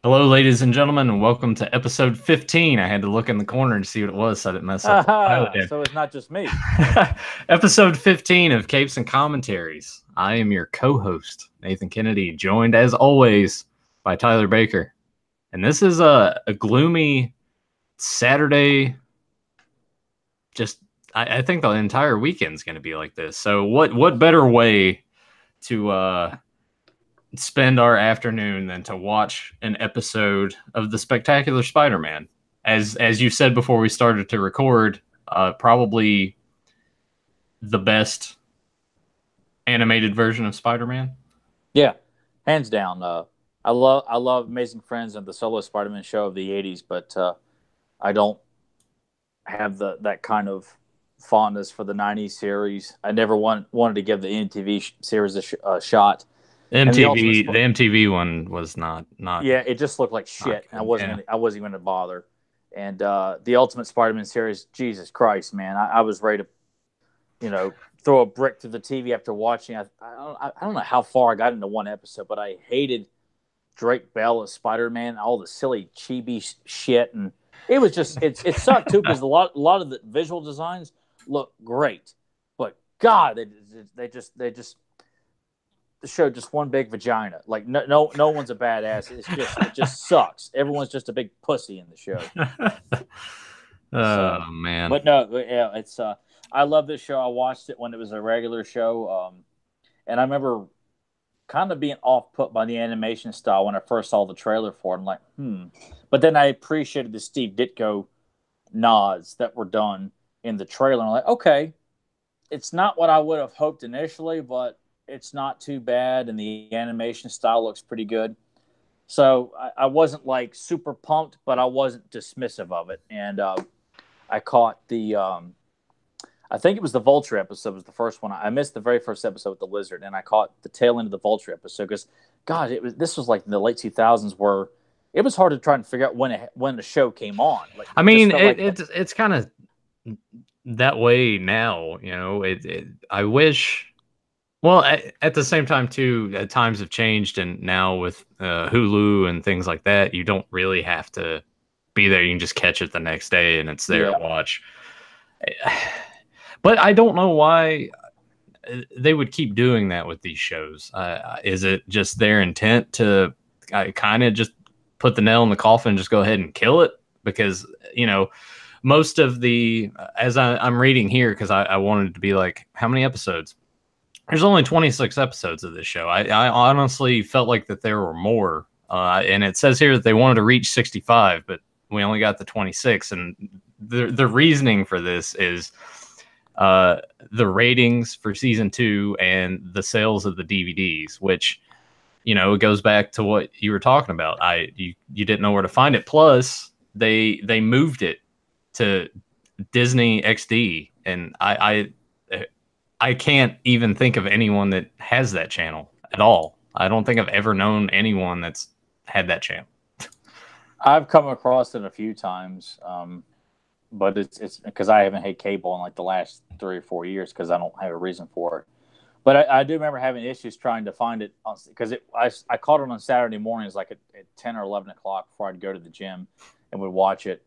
Hello, ladies and gentlemen, and welcome to episode 15. I had to look in the corner to see what it was so I didn't mess up the pilot again. So it's not just me. Episode 15 of Capes and Commentaries. I am your co-host, Nathan Kennedy, joined as always by Tyler Baker. And this is a gloomy Saturday. I think the entire weekend's going to be like this. So what better way to spend our afternoon than to watch an episode of The Spectacular Spider-Man. As you said before we started to record, probably the best animated version of Spider-Man. Yeah, hands down. I love Amazing Friends and the solo Spider-Man show of the '80s, but I don't have that kind of fondness for the '90s series. I never wanted to give the MTV series a shot. The MTV one was not. Yeah, it just looked like shit. And I wasn't even going to bother. And the Ultimate Spider-Man series, Jesus Christ, man, I was ready to, throw a brick through the TV after watching. I don't know how far I got into one episode, but I hated Drake Bell as Spider-Man, all the silly chibi shit, and it was just it sucked too because a lot of the visual designs look great, but God, they just showed just one big vagina. Like no one's a badass. It just sucks. Everyone's just a big pussy in the show. Man. But no, yeah, it's I love this show. I watched it when it was a regular show. And I remember kind of being off put by the animation style when I first saw the trailer for it. I'm like, But then I appreciated the Steve Ditko nods that were done in the trailer. I'm like, okay, it's not what I would have hoped initially, but it's not too bad, and the animation style looks pretty good. So I wasn't like super pumped, but I wasn't dismissive of it. And I caught the, I think it was the Vulture episode was the first one. I missed the very first episode with the Lizard, and I caught the tail end of the Vulture episode because, God, this was like in the late 2000s where it was hard to try and figure out when the show came on. Like, I mean, it's kind of that way now. I wish. Well, at the same time, too, times have changed, and now with Hulu and things like that, you don't really have to be there. You can just catch it the next day, and it's there to watch. But I don't know why they would keep doing that with these shows. Is it just their intent to kind of just put the nail in the coffin and just go ahead and kill it? Because, most of the, as I'm reading here, because I wanted it to be like, how many episodes? There's only 26 episodes of this show. I honestly felt like that there were more. And it says here that they wanted to reach 65, but we only got the 26. And the reasoning for this is the ratings for season 2 and the sales of the DVDs, which, it goes back to what you were talking about. You didn't know where to find it. Plus, they moved it to Disney XD, and I can't even think of anyone that has that channel at all. I don't think I've ever known anyone that's had that channel. I've come across it a few times, but it's because I haven't had cable in like the last 3 or 4 years because I don't have a reason for it. But I do remember having issues trying to find it because I caught it on Saturday mornings like at 10 or 11 o'clock before I'd go to the gym and would watch it.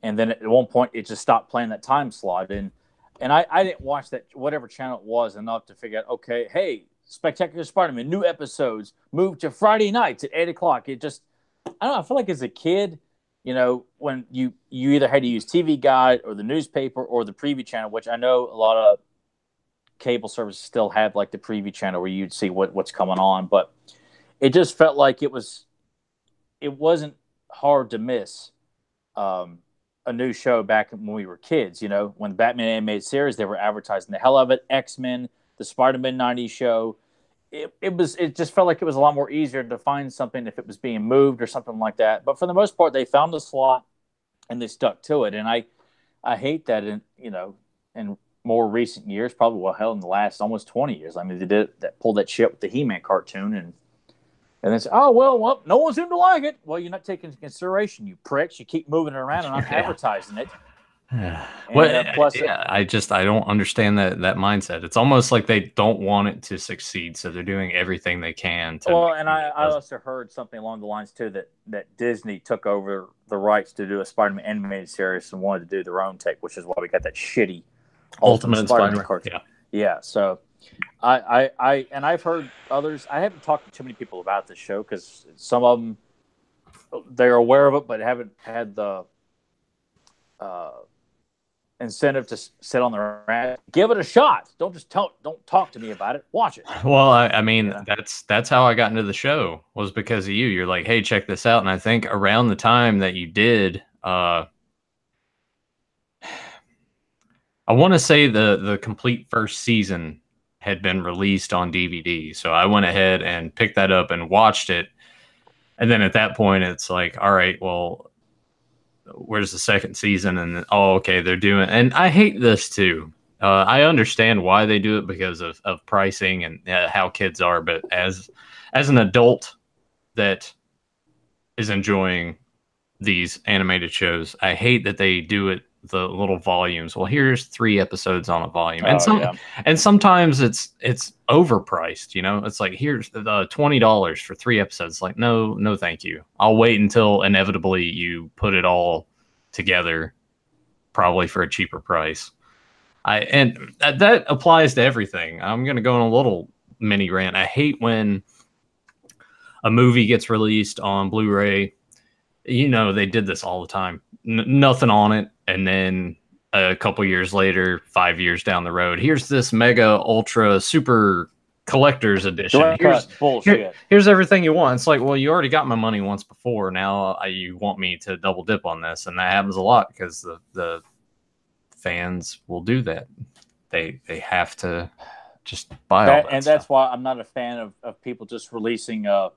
And then at one point it just stopped playing that time slot. And I didn't watch that, whatever channel it was, enough to figure out, okay, hey, Spectacular Spider-Man, new episodes, moved to Friday nights at 8 o'clock. It just, I don't know, I feel like as a kid, when you either had to use TV Guide or the newspaper or the preview channel, which I know a lot of cable services still have, like the preview channel where you'd see what's coming on. But it just felt like it wasn't hard to miss a new show back when we were kids. When the Batman animated series, they were advertising the hell of it. X-Men, the Spider-Man '90s show. It just felt like it was a lot more easier to find something if it was being moved or something like that. But for the most part, they found the slot and they stuck to it. And I hate that in more recent years, probably in the last almost 20 years. I mean, they pulled that shit with the He-Man cartoon and then say, oh, well, no one seemed to like it. Well, you're not taking into consideration, you pricks. You keep moving it around and I'm advertising it. And Well, plus, yeah, I don't understand that mindset. It's almost like they don't want it to succeed, so they're doing everything they can to make well, and sure that it I doesn't. also heard something along the lines too that Disney took over the rights to do a Spider-Man animated series and wanted to do their own take, which is why we got that shitty Ultimate Ultimate Spider-Man Spider-Man. cartoon. Yeah. Yeah, so and I've heard others. I haven't talked to too many people about this show because some of them they're aware of it, but haven't had the uh, incentive to sit on their ass. Give it a shot. Don't talk to me about it. Watch it. Well, I mean, You know? that's how I got into the show was because of you. You're like, hey, check this out, and I think around the time that you did, I want to say the complete first season had been released on DVD, so I went ahead and picked that up and watched it. And then at that point, it's like, all right, well, where's the second season? And then, oh, okay, they're doing. And I hate this too. I understand why they do it because of pricing and how kids are, but as an adult that is enjoying these animated shows, I hate that they do it the little volumes. Well, here's 3 episodes on a volume, and Yeah. and sometimes it's overpriced. You know, it's like here's the $20 for 3 episodes. Like, no, thank you. I'll wait until inevitably you put it all together, probably for a cheaper price. And that applies to everything. I'm gonna go on a little mini rant. I hate when a movie gets released on Blu-ray. You know, they did this all the time. Nothing on it, and then a couple years later, 5 years down the road, here's this mega ultra super collector's edition. Here's everything you want. It's like, well, you already got my money once before. Now you want me to double dip on this, and that happens a lot because the fans will do that. They have to just buy all that and stuff. that's why I'm not a fan of people just releasing a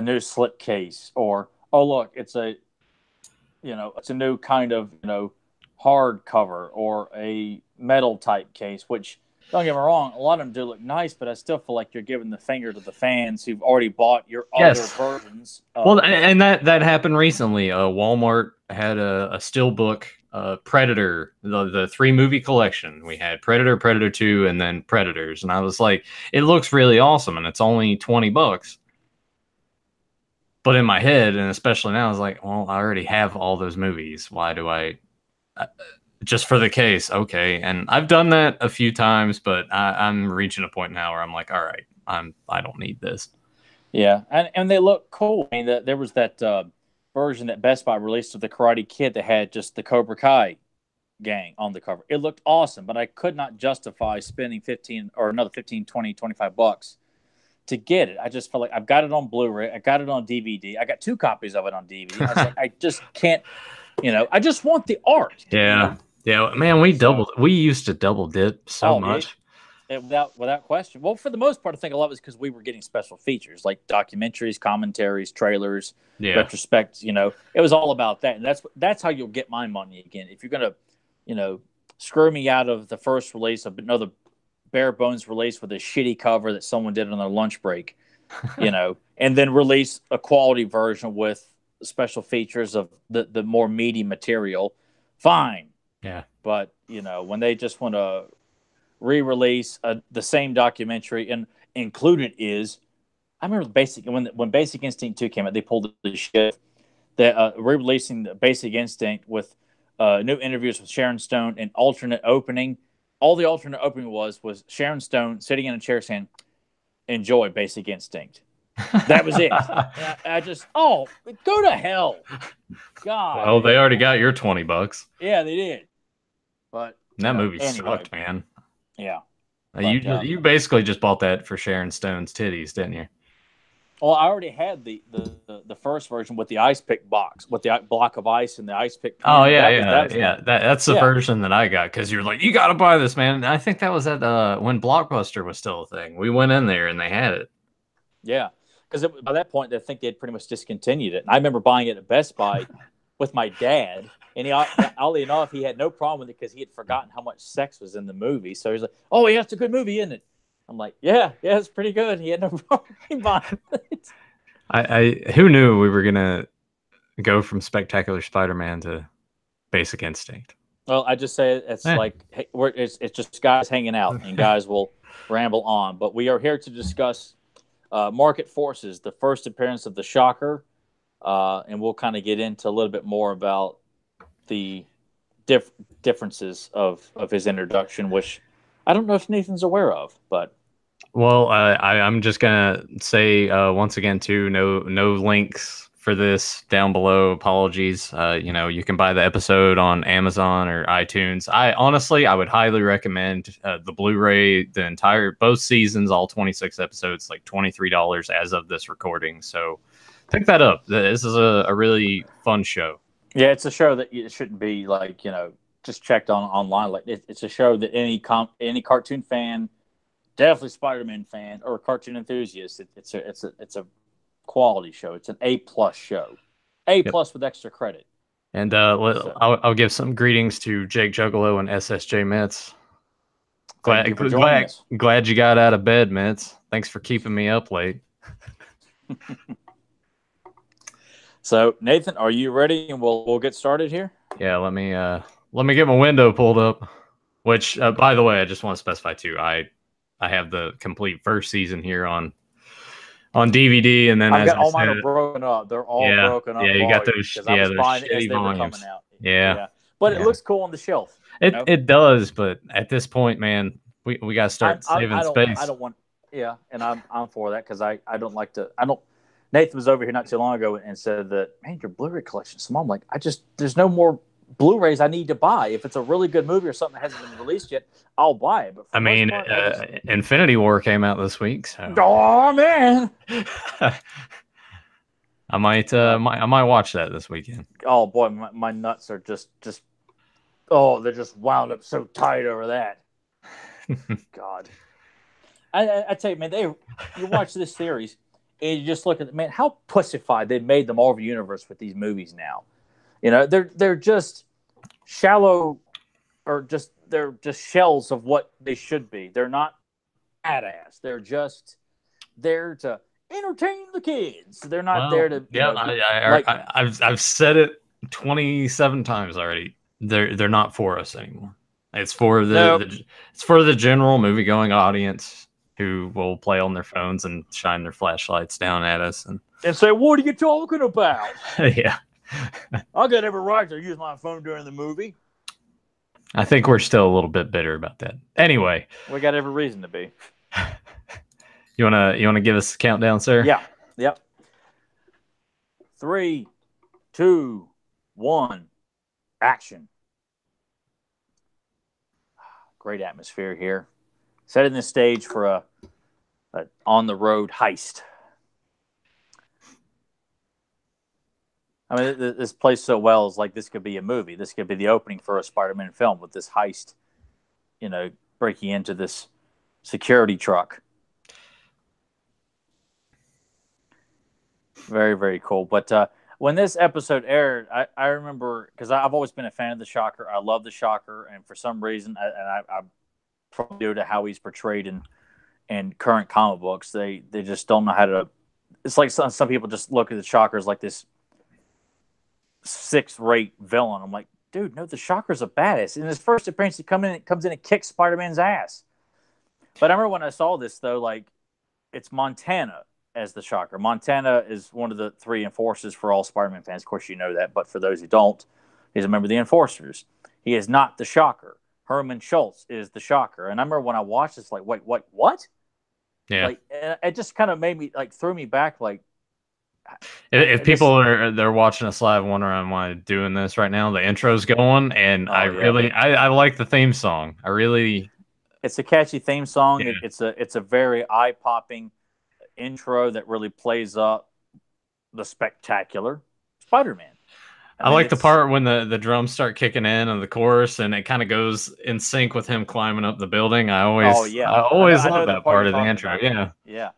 new slipcase or look, it's a new kind of hard cover or a metal type case. Which, don't get me wrong, a lot of them do look nice, but I still feel like you're giving the finger to the fans who've already bought your other versions. Well, and that happened recently. Walmart had a steelbook Predator, the 3 movie collection. We had Predator, Predator 2, and then Predators. And I was like, it looks really awesome, and it's only $20. But in my head, and especially now, I was like, well, I already have all those movies. Why do I? Just for the case, okay. And I've done that a few times, but I'm reaching a point now where I'm like, all right, I don't need this. Yeah, and they look cool. I mean, there was that version that Best Buy released of the Karate Kid that had just the Cobra Kai gang on the cover. It looked awesome, but I could not justify spending 15 or another 15, 20, 25 bucks to get it. I just felt like I've got it on Blu-ray. I got it on DVD. I got 2 copies of it on DVD. I was like, I just can't, I just want the art. Yeah. Yeah, man, we used to double dip so much. Without question. Well, for the most part, I think a lot of it's because we were getting special features like documentaries, commentaries, trailers, retrospects. It was all about that, and that's how you'll get my money again. If you're gonna, screw me out of the first release of another bare bones release with a shitty cover that someone did on their lunch break, and then release a quality version with special features of the more meaty material, fine. Yeah. But when they just want to re-release the same documentary, and included is, I remember when Basic Instinct 2 came out, they pulled the shit that re-releasing the Basic Instinct with new interviews with Sharon Stone and alternate opening. All the alternate opening was Sharon Stone sitting in a chair saying, "Enjoy Basic Instinct." That was it. I just, go to hell. God. Well, they already got your $20. Yeah, they did. But that movie sucked, man. Yeah. You basically just bought that for Sharon Stone's titties, didn't you? Well, I already had the first version with the ice pick box, with the block of ice and the ice pick. Oh yeah, that's the version that I got because you're like, you got to buy this, man. And I think that was at when Blockbuster was still a thing. We went in there and they had it. Yeah, because by that point, I think they had pretty much discontinued it. And I remember buying it at Best Buy with my dad, and oddly enough, he had no problem with it because he had forgotten how much sex was in the movie. So he's like, "Oh, yeah, it's a good movie, isn't it?" I'm like, yeah, it's pretty good. He had no problem buying it. Who knew we were gonna go from Spectacular Spider-Man to Basic Instinct? Well, I just say it's Eh. like it's just guys hanging out, and guys will ramble on. But we are here to discuss market forces, the first appearance of the Shocker, and we'll kind of get into a little bit more about the differences of his introduction, which I don't know if Nathan's aware of, but Well, I'm just gonna say once again too, no links for this down below. Apologies. You can buy the episode on Amazon or iTunes. I would highly recommend the Blu-ray, the entire both seasons, all 26 episodes, like $23 as of this recording. So pick that up. This is a really fun show. yeah, it's a show that it shouldn't be like just checked on online. Like it's a show that any cartoon fan, definitely Spider-Man fan or cartoon enthusiast, it's a quality show. It's an A+ show, Yep. A+ with extra credit. And So I'll give some greetings to Jake Juggalo and SSJ Metz. thank you for joining us. Glad you got out of bed, Mitz. Thanks for keeping me up late. So Nathan, are you ready? And we'll get started here. Yeah, let me get my window pulled up. Which, by the way, I just want to specify too. I have the complete first season here on DVD, and then I've as got I all mine are said, broken up. They're all broken up you got volumes because I was those buying it as shitty they were coming volumes. out. Yeah, But it yeah. looks cool on the shelf. It does, but at this point, man, we got to start saving space. I don't want. Yeah, and I'm for that because I don't like to. I don't. Nathan was over here not too long ago and said that, man, your Blu-ray collection's small. I'm like, there's no more Blu-rays I need to buy. If it's a really good movie or something that hasn't been released yet, I'll buy it. But for I mean, Infinity War came out this week, so oh man, I might watch that this weekend. oh boy, my nuts are just oh, they're just wound up so tight over that. God, I tell you, man, you watch this series and you just look at man, how pussified they made the Marvel Universe with these movies now. They're just shallow, or they're just shells of what they should be. They're not badass. They're just there to entertain the kids. They're not there to. I've said it 27 times already. They're not for us anymore. It's for it's for the general movie going audience who will play on their phones and shine their flashlights down at us and say, "What are you talking about?" Yeah. I got every right to use my phone during the movie. I think we're still a little bit bitter about that. Anyway, we got every reason to be. You wanna give us a countdown, sir? Yeah. Yep. 3, 2, 1, action. Great atmosphere here. Setting the stage for a on the road heist. I mean, this plays so well. Is like this could be a movie. This could be the opening for a Spider-Man film with this heist. Breaking into this security truck. Very, very cool. But when this episode aired, I remember because I've always been a fan of the Shocker. I love the Shocker, and for some reason, I probably due to how he's portrayed in current comic books, they just don't know how to. It's like some people just look at the Shocker as like this sixth-rate villain. I'm like, dude, no, the Shocker's a badass. In his first appearance, he comes in and kicks Spider-Man's ass. But I remember when I saw this, though, like, it's Montana as the Shocker. Montana is one of the 3 enforcers for all Spider-Man fans. Of course, you know that. But for those who don't, he's a member of the Enforcers. He is not the Shocker. Herman Schultz is the Shocker. And I remember when I watched this, like, wait, what? Yeah. Like, it just kind of made me, like, threw me back, like, if people they're watching us live wondering why I'm doing this right now, the intro's going, and I like the theme song. It's a catchy theme song. Yeah. It's a very eye-popping intro that really plays up the spectacular Spider-Man. I like the part when the drums start kicking in and the chorus, and it kind of goes in sync with him climbing up the building. I always love that part of the intro. Yeah,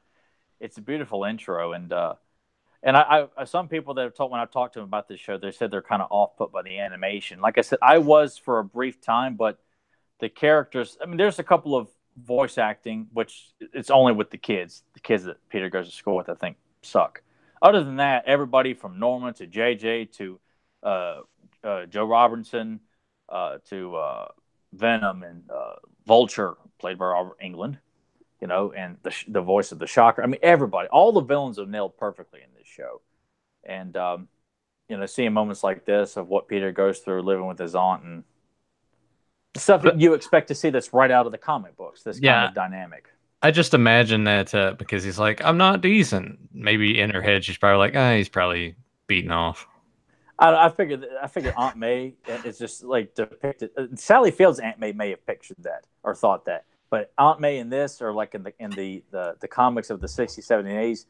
it's a beautiful intro, and I some people that have told when I've talked to them about this show, they said they're kind of off put by the animation. Like I said, I was for a brief time, but the characters. I mean, there's a couple of voice acting, which it's only with the kids that Peter goes to school with. I think suck. Other than that, everybody from Norman to JJ to Joe Robinson, to Venom and Vulture, played by Robert Englund, and the voice of the Shocker. I mean, everybody, all the villains are nailed perfectly in this show. And seeing moments like this of what Peter goes through living with his aunt and stuff that you expect to see that's right out of the comic books, this kind of dynamic. I just imagine that because he's like, I'm not decent. Maybe in her head, she's probably like, he's probably beaten off. I figured Aunt May is just like depicted. Sally Field's Aunt May have pictured that or thought that, but Aunt May in this, or like in the comics of the 60s, 70s, and 80s,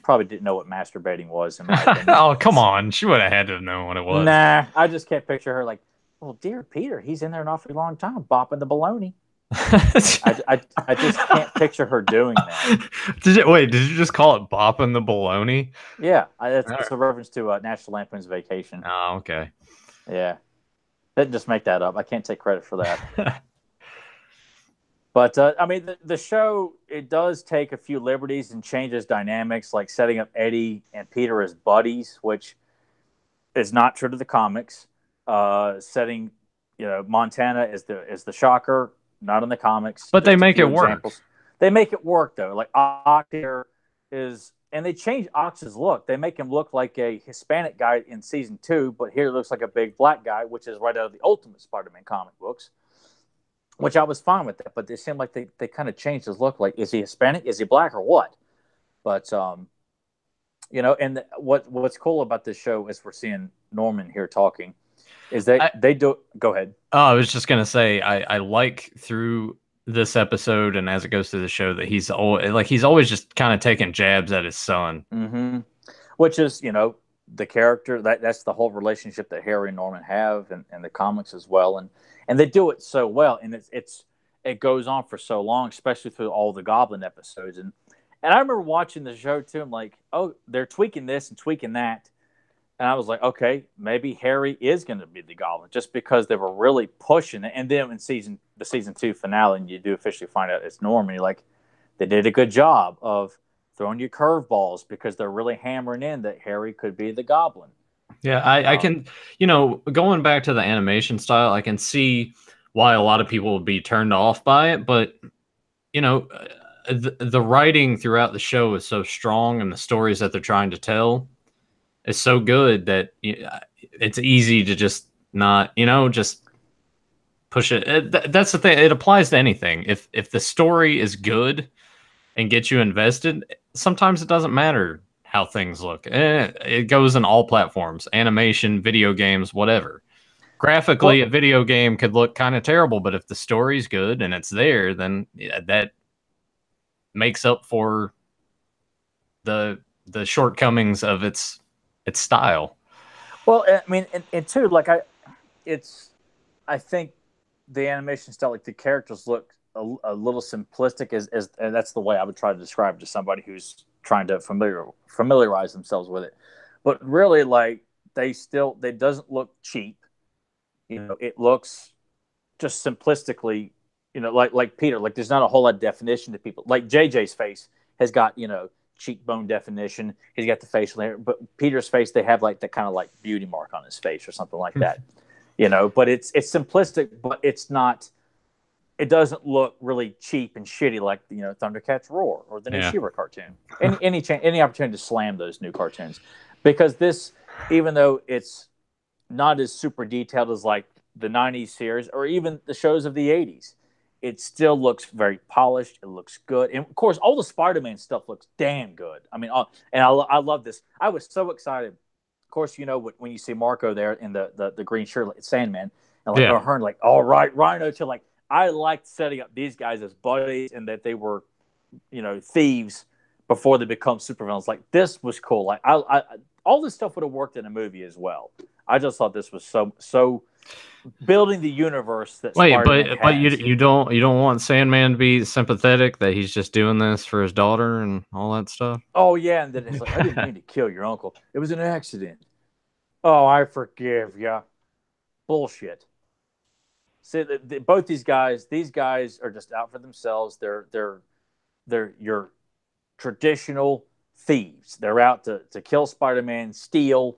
probably didn't know what masturbating was. In my opinion. Oh, come on, she would have had to know what it was. Nah, I just can't picture her like, well, dear Peter, he's in there an awfully long time, bopping the baloney. I just can't picture her doing that. Did you just call it bopping the baloney? Yeah, it's a reference to National Lampoon's Vacation. Oh, okay. Yeah, didn't just make that up. I can't take credit for that. But I mean, the show, it does take a few liberties and changes dynamics, like setting up Eddie and Peter as buddies, which is not true to the comics. Setting Montana as the Shocker, not in the comics. But they make it work. They make it work though. Like Ox here is, and they change Ox's look. They make him look like a Hispanic guy in season 2, but here looks like a big black guy, which is right out of the Ultimate Spider-Man comic books. Which I was fine with that, but they seemed like they kind of changed his look. Like, is he Hispanic? Is he black or what? But and what's cool about this show is we're seeing Norman here talking. Is they do? Go ahead. Oh, I was just gonna say I like through this episode and as it goes through the show that he's always just kind of taking jabs at his son, which is the character that's the whole relationship that Harry and Norman have in the comics as well, and they do it so well, and it goes on for so long, especially through all the Goblin episodes, and I remember watching the show too. I'm like, oh, they're tweaking this and tweaking that. And I was like, okay, maybe Harry is going to be the Goblin, just because they were really pushing it. And then in the season 2 finale, and you do officially find out it's Norman, you're like, they did a good job of throwing you curveballs because they're really hammering in that Harry could be the Goblin. Yeah, I can, going back to the animation style, I can see why a lot of people would be turned off by it. But, the writing throughout the show is so strong, and the stories that they're trying to tell is so good that it's easy to just not, just push it. That's the thing. It applies to anything. If the story is good and gets you invested, sometimes it doesn't matter how things look. It goes in all platforms, animation, video games, whatever. Graphically, a video game could look kind of terrible, but if the story's good and it's there, then that makes up for the shortcomings of its style. Well, I mean, and too, like I think the animation style, like the characters look a little simplistic, and that's the way I would try to describe it to somebody who's trying to familiarize themselves with it. But really, like they doesn't look cheap. It looks just simplistically, like Peter, like there's not a whole lot of definition to people. Like JJ's face has got, cheekbone definition. He's got the facial hair, but Peter's face, they have like the kind of like beauty mark on his face or something like that, but it's simplistic, but it's not, it doesn't look really cheap and shitty like, Thundercats Roar or the new She-Ra cartoon. Any opportunity to slam those new cartoons, because this, even though it's not as super detailed as like the 90s series or even the shows of the 80s, it still looks very polished. It looks good. And, of course, all the Spider-Man stuff looks damn good. I mean, and I love this. I was so excited. Of course, when you see Marco there in the green shirt, like Sandman, and like Hearn, like, all right, Rhino, too. Like, I liked setting up these guys as buddies and that they were, thieves before they become supervillains. Like, this was cool. Like, I all this stuff would have worked in a movie as well. I just thought this was so building the universe that Spider-Man but you don't want Sandman to be sympathetic that he's just doing this for his daughter and all that stuff. Oh yeah, and then it's like, I didn't mean to kill your uncle. It was an accident. Oh, I forgive ya. Bullshit. See, both these guys are just out for themselves. They're your traditional thieves. They're out to kill Spider-Man, steal,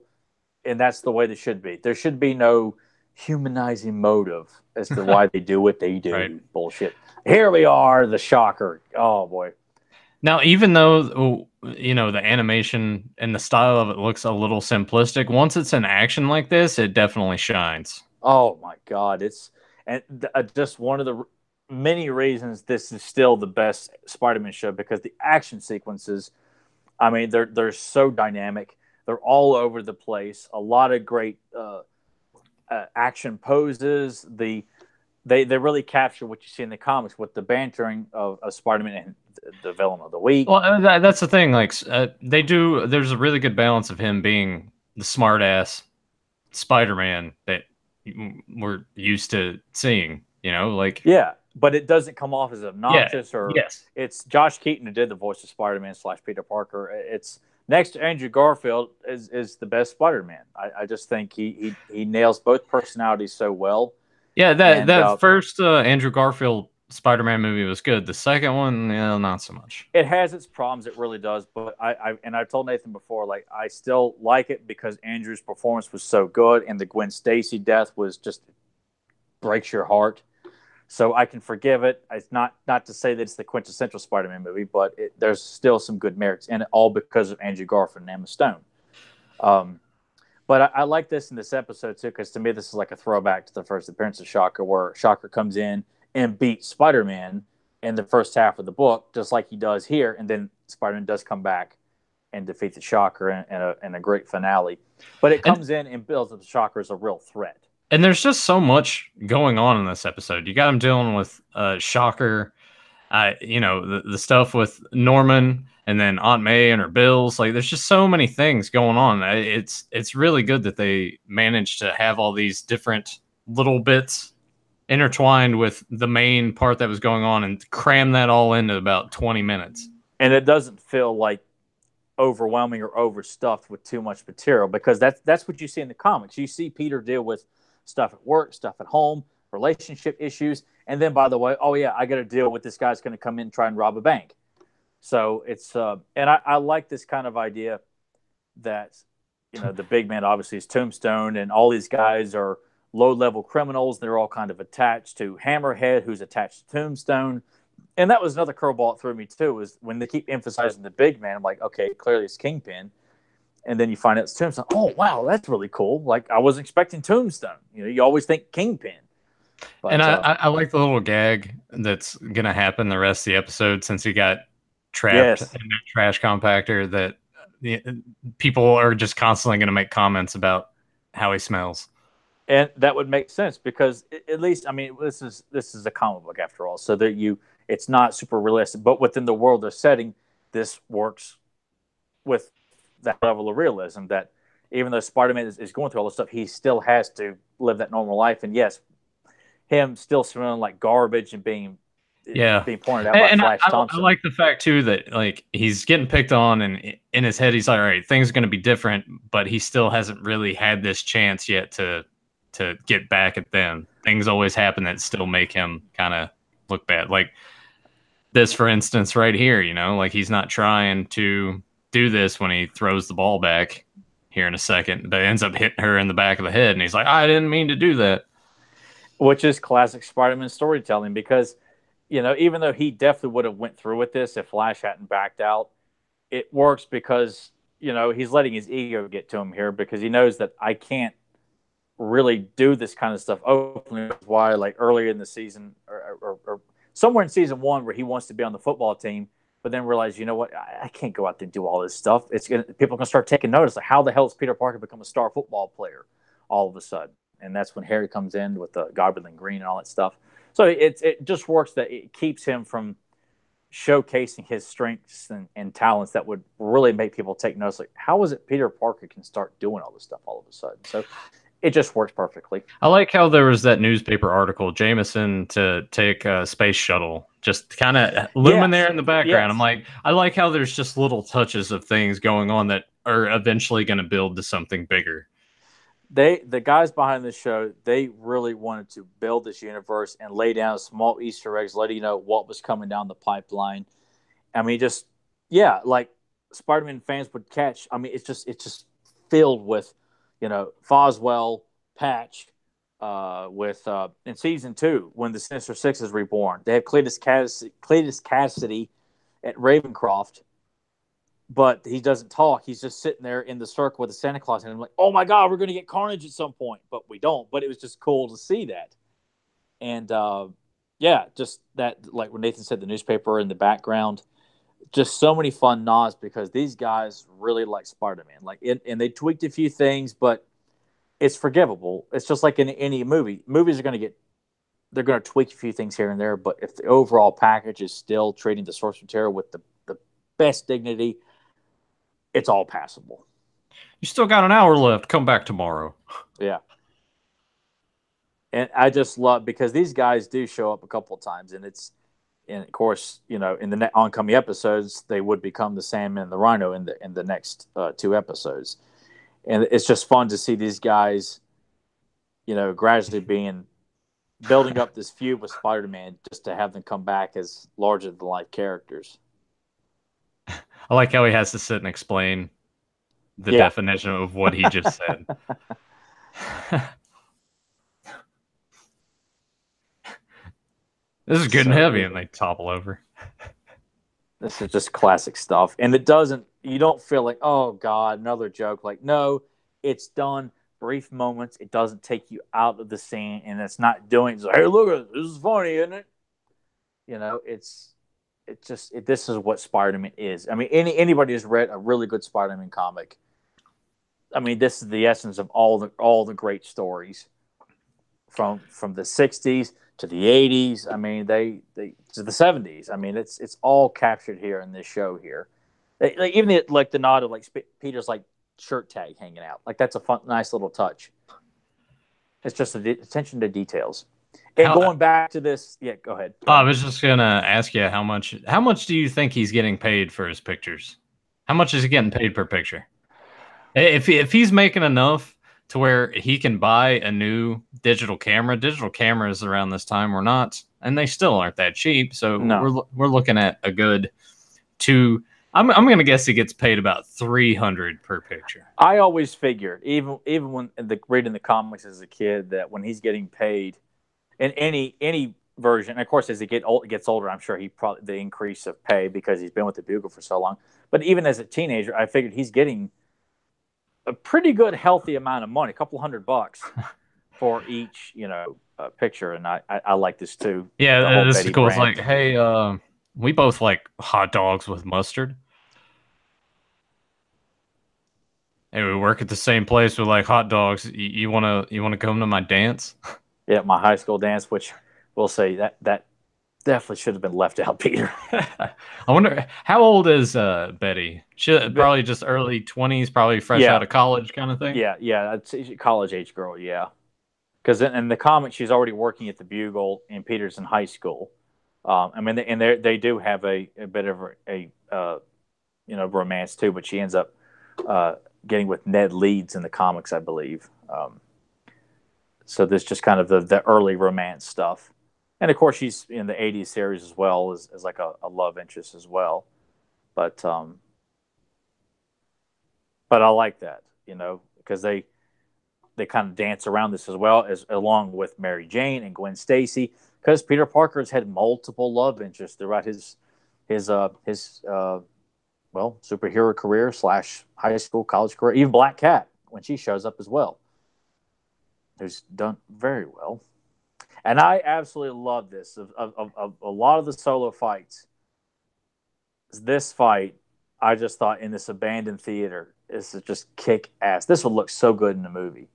and that's the way they should be. There should be no humanizing motive as to why they do what they do. Right. Bullshit. Here we are, the Shocker. Oh boy. Now, even though the animation and the style of it looks a little simplistic, once it's in action like this, it definitely shines. Oh my God, it's just one of the many reasons this is still the best Spider-Man show, because the action sequences, I mean, they're so dynamic. They're all over the place. A lot of great action poses. They really capture what you see in the comics with the bantering of Spider-Man and the villain of the week. Well, that's the thing. Like they do. There's a really good balance of him being the smart ass Spider-Man that we're used to seeing. Like Yeah, but it doesn't come off as yeah, obnoxious or yes, it's Josh Keaton who did the voice of Spider-Man / Peter Parker. It's next to Andrew Garfield is the best Spider-Man. I just think he nails both personalities so well. yeah. That And that first Andrew Garfield Spider-Man movie was good. The second one, not so much. it has its problems, it really does. But I told Nathan before, like I still like it because Andrew's performance was so good, and the Gwen Stacy death was just breaks your heart. So I can forgive it. It's not to say that it's the quintessential Spider-Man movie, but there's still some good merits in it, all because of Andrew Garfield and Emma Stone. But I like this in this episode too, because to me this is like a throwback to the first appearance of Shocker, where Shocker comes in and beats Spider-Man in the first half of the book, just like he does here, and then Spider-Man does come back and defeat the Shocker in a great finale. But it comes in and builds up the Shocker as a real threat. And there's just so much going on in this episode. You got him dealing with Shocker, the stuff with Norman, and then Aunt May and her bills. Like, there's just so many things going on. It's really good that they managed to have all these different little bits intertwined with the main part that was going on and cram that all into about 20 minutes. And it doesn't feel like overwhelming or overstuffed with too much material, because that's what you see in the comics. You see Peter deal with stuff at work, stuff at home, relationship issues, and then, by the way, oh yeah, I got to deal with this guy's going to come in and try and rob a bank. So it's and I like this kind of idea that the big man obviously is Tombstone, and all these guys are low-level criminals. They're all kind of attached to Hammerhead, who's attached to Tombstone. And that was another curveball it threw me too, is when they keep emphasizing the big man. I'm like, okay, clearly it's Kingpin. And then you find out it's Tombstone. Oh, wow, that's really cool. Like, I wasn't expecting Tombstone. You always think Kingpin. But, and I like the little gag that's going to happen the rest of the episode, since he got trapped in a trash compactor, that people are just constantly going to make comments about how he smells. And that would make sense, because at least, I mean, this is a comic book after all, so that it's not super realistic, but within the world they're setting, this works with that level of realism, that even though Spider-Man is going through all this stuff, he still has to live that normal life. And yes, him still smelling like garbage and being pointed out by Flash Thompson. I like the fact too that, like, he's getting picked on, and in his head he's like, all right, things are going to be different, but he still hasn't really had this chance yet to get back at them. Things always happen that still make him kind of look bad. Like this, for instance, right here, like he's not trying to do this when he throws the ball back here in a second, but ends up hitting her in the back of the head, and he's like, I didn't mean to do that. Which is classic Spider-Man storytelling, because even though he definitely would have went through with this if Flash hadn't backed out, it works because he's letting his ego get to him here, because he knows that I can't really do this kind of stuff openly. Why, like earlier in the season or somewhere in season 1, where he wants to be on the football team, but then realize, you know what, I can't go out there and do all this stuff. People are gonna start taking notice. Like, how the hell has Peter Parker become a star football player all of a sudden? And that's when Harry comes in with the Goblin Green and all that stuff. So it just works that it keeps him from showcasing his strengths and talents that would really make people take notice. Like, how is it Peter Parker can start doing all this stuff all of a sudden? So it just works perfectly. I like how there was that newspaper article, Jameson to take a space shuttle, just kind of looming there in the background. I'm like, I like how there's just little touches of things going on that are eventually going to build to something bigger. The guys behind this show, they really wanted to build this universe and lay down small Easter eggs, letting you know what was coming down the pipeline. I mean, like Spider-Man fans would catch. I mean, it's just filled with, Foswell, Patch, with in season 2 when the Sinister Six is reborn. They have Cletus Cassidy at Ravencroft, but he doesn't talk. He's just sitting there in the circle with the Santa Claus, and I'm like, oh my god, we're going to get Carnage at some point, but we don't. But it was just cool to see that, and yeah, just that, like when Nathan said, the newspaper in the background, just so many fun nods because these guys really like Spider-Man. And they tweaked a few things, but it's forgivable. It's just like in any movie. Movies are going to get they're going to tweak a few things here and there, but if the overall package is still treating the source material with the best dignity, it's all passable. You still got an hour left. Come back tomorrow. Yeah. And I just love because these guys do show up a couple of times, and of course, in the oncoming episodes, they would become the Sandman and the Rhino in the next 2 episodes, and it's just fun to see these guys, gradually building up this feud with Spider-Man, just to have them come back as larger than life characters. I like how he has to sit and explain the definition of what he just said. This is good and heavy, and they topple over. This is just classic stuff. And you don't feel like, oh God, another joke. Like, no, it's done. Brief moments. It doesn't take you out of the scene, and it's not doing, it's like, hey, look at it. This is funny, isn't it? This is what Spider-Man is. I mean, anybody who's read a really good Spider-Man comic, I mean, this is the essence of all the great stories from the 60s to the 80s. I mean, they to the 70s. I mean, it's all captured here in this show here. Even the nod of like Peter's like shirt tag hanging out. Like that's a fun, nice little touch. It's just attention to details. And going back to this, yeah, go ahead. I was just gonna ask you how much do you think he's getting paid for his pictures? How much is he getting paid per picture? If he's making enough to where he can buy a new digital cameras around this time were not, and they still aren't that cheap. So we're looking at a good two. I'm gonna guess he gets paid about $300 per picture. I always figured, even when reading the comics as a kid, that when he's getting paid in any version, of course, as he gets older, I'm sure he probably the increase of pay because he's been with the Bugle for so long. But even as a teenager, I figured he's getting a pretty good, healthy amount of money, a couple $100 for each, picture. And I like this too. Yeah, this is cool. It's like, hey, we both like hot dogs with mustard. Hey, we work at the same place. We like hot dogs. You wanna come to my dance? Yeah, my high school dance, which we'll say that definitely should have been left out, Peter. I wonder how old is Betty? Probably just early 20s, probably fresh out of college, kind of thing. Yeah, it's a college age girl. Yeah, because in the comic she's already working at the Bugle, and Peter's in high school. I mean, they do have a bit of a romance too, but she ends up getting with Ned Leeds in the comics, I believe. So this just kind of the early romance stuff. And of course, she's in the 80s series as well as like a love interest as well. But I like that, because they kind of dance around this as well, as along with Mary Jane and Gwen Stacy, because Peter Parker has had multiple love interests throughout his superhero career / high school, college career, even Black Cat when she shows up as well, who's done very well. And I absolutely love this. Of a lot of the solo fights, this fight, I just thought in this abandoned theater, this is just kick ass. This would look so good in the movie.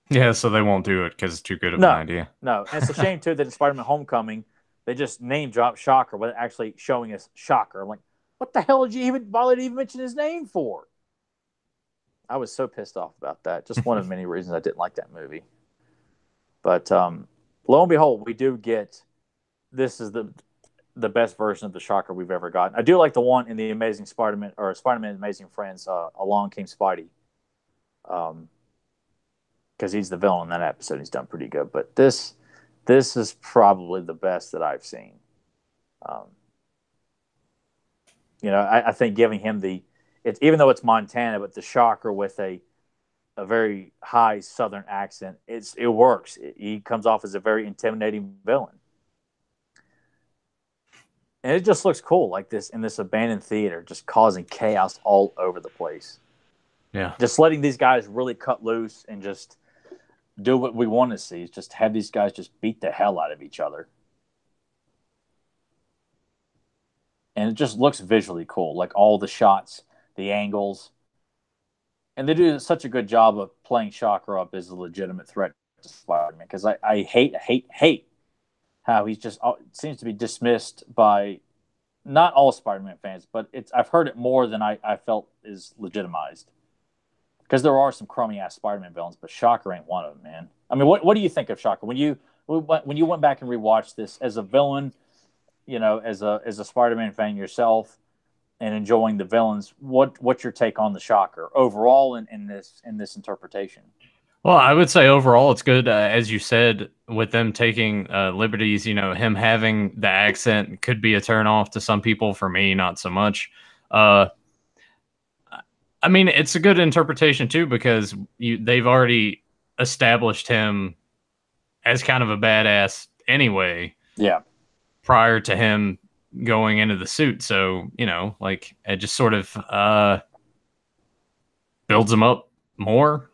Yeah, so they won't do it because it's too good of an idea. No, and it's a shame too that in Spider-Man: Homecoming, they just name drop Shocker without actually showing us Shocker. I'm like, what the hell did you even bother to even mention his name for? I was so pissed off about that. Just one of many reasons I didn't like that movie. But lo and behold, we do get this is the best version of the Shocker we've ever gotten. I do like the one in the Amazing Spider-Man or Spider-Man Amazing Friends, Along Came Spidey. Because he's the villain in that episode. He's done pretty good. But this is probably the best that I've seen. I think giving him even though it's Montana, but the Shocker with a a very high Southern accent, it works. He comes off as a very intimidating villain, and it just looks cool, like this in this abandoned theater, just causing chaos all over the place. Yeah. Just letting these guys really cut loose and just do what we want to see. Just have these guys just beat the hell out of each other. And it just looks visually cool, like all the shots, the angles. And they do such a good job of playing Shocker up as a legitimate threat to Spider-Man, because I hate how he's just seems to be dismissed by not all Spider-Man fans, but I've heard it more than I felt is legitimized. Because there are some crummy ass Spider-Man villains, but Shocker ain't one of them, man. I mean, what do you think of Shocker when you went back and rewatched this as a villain? You know, as a Spider-Man fan yourself and enjoying the villains, what's your take on the Shocker overall in this interpretation? Well, I would say overall it's good, as you said, with them taking liberties. You know, him having the accent could be a turnoff to some people. For me, not so much. I mean, it's a good interpretation too, because they've already established him as kind of a badass anyway. Yeah. Prior to him going into the suit, so you know, like it just sort of builds him up more.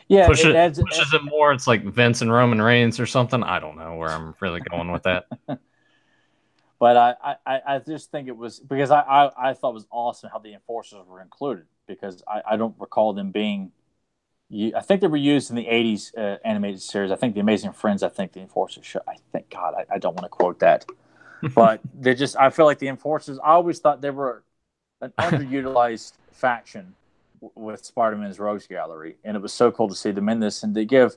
Yeah, pushes him more. It's like Vince and Roman Reigns or something. I don't know where I'm really going with that. But I just think it was because I thought it was awesome how the Enforcers were included, because I don't recall them being. I think they were used in the '80s animated series. I think the Amazing Friends. I think the Enforcers show. I think God, I don't want to quote that, but they just. I feel like the Enforcers. I always thought they were an underutilized faction with Spider-Man's Rogues Gallery, and it was so cool to see them in this. And they give.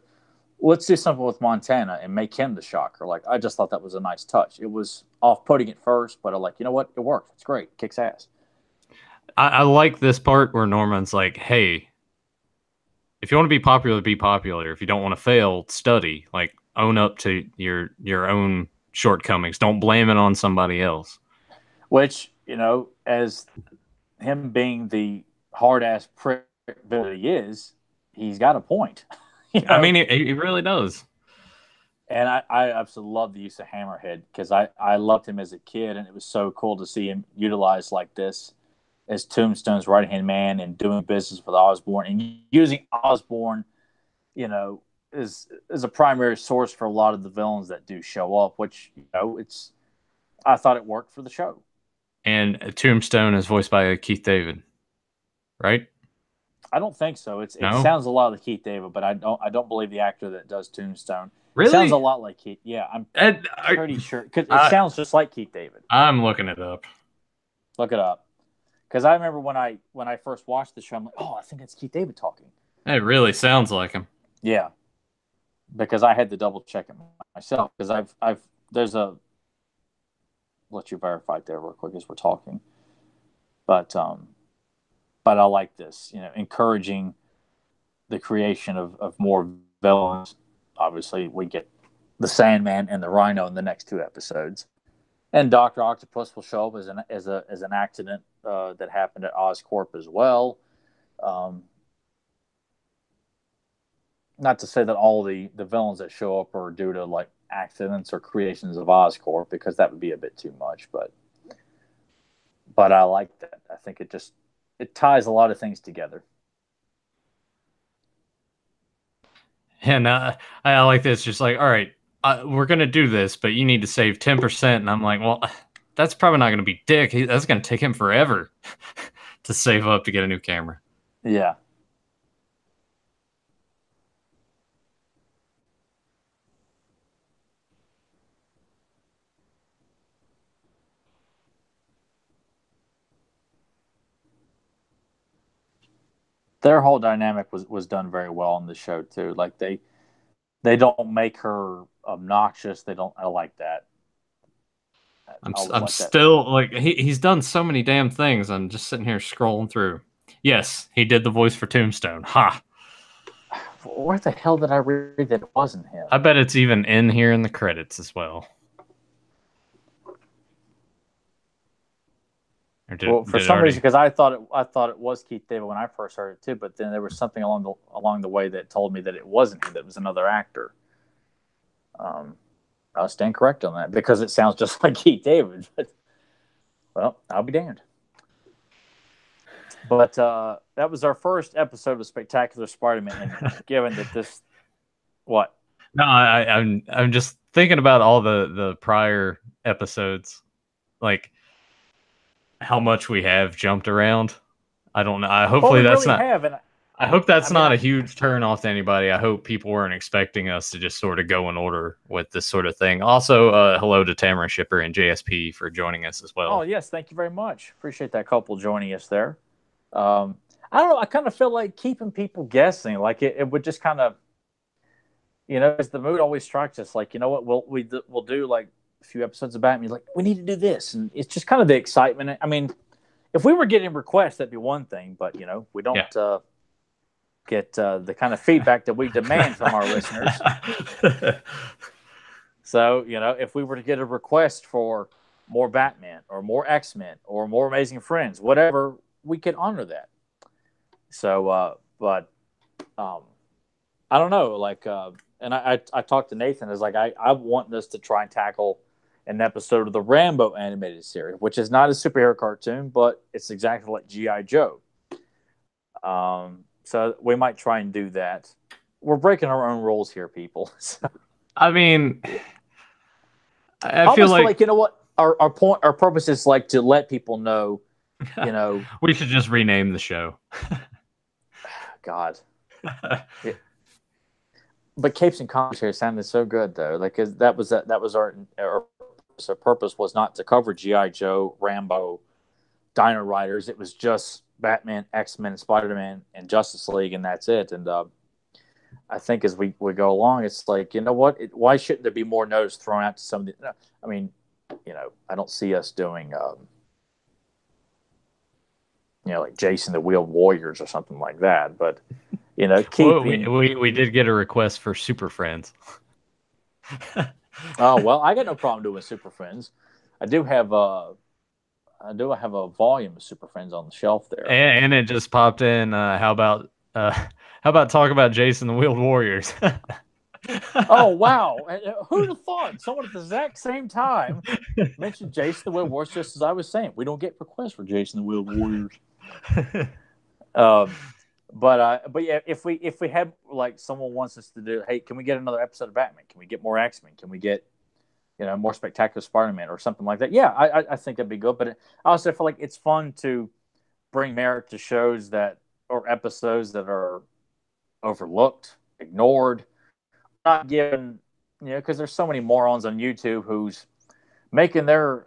Let's do something with Montana and make him the Shocker. Like, I just thought that was a nice touch. It was off-putting at first, but I'm like, you know what? It works. It's great. It kicks ass. I like this part where Norman's like, hey, if you want to be popular, be popular. If you don't want to fail, study. Like, own up to your own shortcomings. Don't blame it on somebody else. Which, you know, as him being the hard-ass prick that he is, he's got a point. You know? I mean, he really does. And I absolutely love the use of Hammerhead, because I loved him as a kid, and it was so cool to see him utilized like this as Tombstone's right-hand man and doing business with Osborn and using Osborn, you know, as a primary source for a lot of the villains that do show up, which, you know, I thought it worked for the show. And Tombstone is voiced by Keith David, right? I don't think so. It sounds a lot like Keith David, but I don't believe the actor that does Tombstone. Really? It sounds a lot like Keith. Yeah, I'm pretty sure, because it sounds just like Keith David. I'm looking it up. Look it up, because I remember when I first watched the show, I'm like, oh, I think it's Keith David talking. It really sounds like him. Yeah, because I had to double check it myself, because there's a let you verify it there real quick as we're talking, but I like this, you know, encouraging the creation of more villains. Obviously, we get the Sandman and the Rhino in the next 2 episodes, and Dr. Octopus will show up as an accident that happened at Oscorp as well. Not to say that all the villains that show up are due to like accidents or creations of Oscorp, because that would be a bit too much. But I like that. I think it ties a lot of things together. And I like this. Just like, all right, we're going to do this, but you need to save 10%. And I'm like, well, that's probably not going to be Dick. That's going to take him forever to save up to get a new camera. Yeah. Their whole dynamic was done very well on the show too. Like they don't make her obnoxious. They don't. I like that. I'm still like he's done so many damn things. I'm just sitting here scrolling through. Yes, he did the voice for Tombstone. Ha! Where the hell did I read that it wasn't him? I bet it's even in here in the credits as well. Or Well, for did it some reason, already? because I thought it was Keith David when I first heard it too, but then there was something along the way that told me that it wasn't him; that it was another actor. Um, I'll stand correct on that because it sounds just like Keith David. But well, I'll be damned. But that was our first episode of Spectacular Spider-Man, and given that this, what? No, I'm just thinking about all the prior episodes, like how much we have jumped around. I don't know. Well, Hopefully we that's really not. have, and I hope I that's mean, not a huge turn off to anybody. I hope people weren't expecting us to just sort of go in order with this sort of thing. Also, hello to Tamara Shipper and JSP for joining us as oh well. yes, thank you very much. Appreciate that couple joining us there. I don't know. I kind of feel like keeping people guessing, like it would just kind of, as the mood always strikes us, like what we'll do like a few episodes of Batman, like we need to do this, and it's just kind of the excitement. I mean, if we were getting requests, that'd be one thing, but we don't Yeah. get the kind of feedback that we demand from our listeners. So if we were to get a request for more Batman or more X-Men or more Amazing Friends, whatever, we could honor that. So, but I don't know, like, and I talked to Nathan. Is like I want us to try and tackle an episode of the Rambo animated series, which is not a superhero cartoon, but it's exactly like GI Joe. So we might try and do that. We're breaking our own rules here, people. So, I mean, I I feel almost feel like like our purpose is like to let people know, we should just rename the show. God. Yeah. But Capes and Commentaries sounded so good though. Like that was our purpose was not to cover GI Joe, Rambo, Dino Riders. It was just Batman, X-Men, Spider-Man, and Justice League, and that's it. And I think as we go along, it's like, why shouldn't there be more notice thrown out to some of the? I mean, I don't see us doing, like Jason the Wheeled Warriors or something like that. But keeping. Well, we did get a request for Super Friends. Oh well, I got no problem doing Super Friends. I do have a volume of Super Friends on the shelf there. And it just popped in. How about talk about Jason the Wheeled Warriors? Oh wow! Who'd have thought someone at the exact same time mentioned Jason the Wheeled Warriors? Just as I was saying, we don't get requests for Jason the Wheeled Warriors. But yeah, if we had like someone wants us to do, hey, can we get another episode of Batman? Can we get more X-Men? Can we get more Spectacular Spider-Man or something like that? Yeah, I think that'd be good. But I also feel like it's fun to bring merit to shows or episodes that are overlooked, ignored, not given, because there's so many morons on YouTube who's making their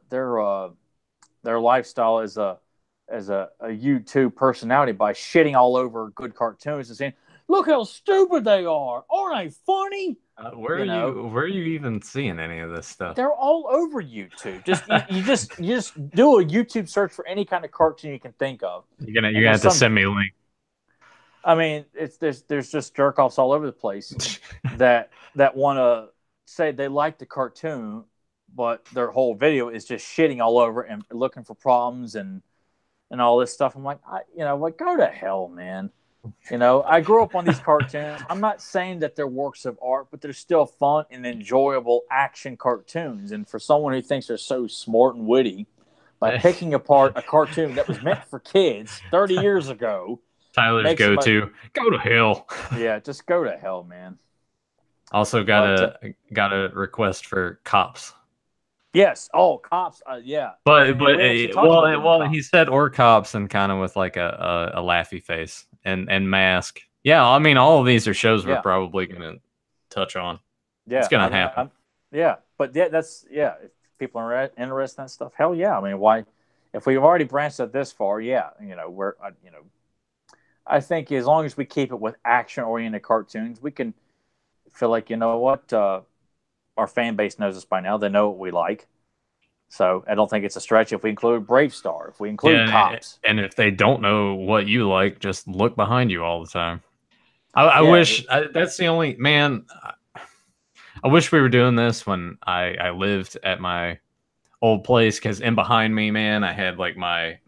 lifestyle as a YouTube personality by shitting all over good cartoons and saying, "Look how stupid they are! Aren't they funny?" Where are you even seeing any of this stuff? They're all over YouTube. You just do a YouTube search for any kind of cartoon you can think of. You're gonna have to send me a link. I mean, there's just jerk offs all over the place that want to say they like the cartoon, but their whole video is just shitting all over and looking for problems and all this stuff. I'm like, go to hell, man. I grew up on these cartoons. I'm not saying that they're works of art, but they're still fun and enjoyable action cartoons. And for someone who thinks they're so smart and witty, by picking apart a cartoon that was meant for kids 30 years ago, Tyler's go to hell. Yeah, just go to hell, man. Also got a request for Cops. Yes. Oh, Cops. Yeah. But he said or Cops and kind of with like a laughy face and Mask. Yeah, I mean all of these are shows we're probably gonna touch on. Yeah, it's gonna happen. But if people are interested in that stuff, hell yeah. I mean, why? If we've already branched it this far, I think as long as we keep it with action-oriented cartoons, we can feel like, our fan base knows us by now. They know what we like. So I don't think it's a stretch if we include Brave Star, if we include Cops. And if they don't know what you like, just look behind you all the time. I wish that's the only, man, I wish we were doing this when I lived at my old place because in behind me, man, I had like my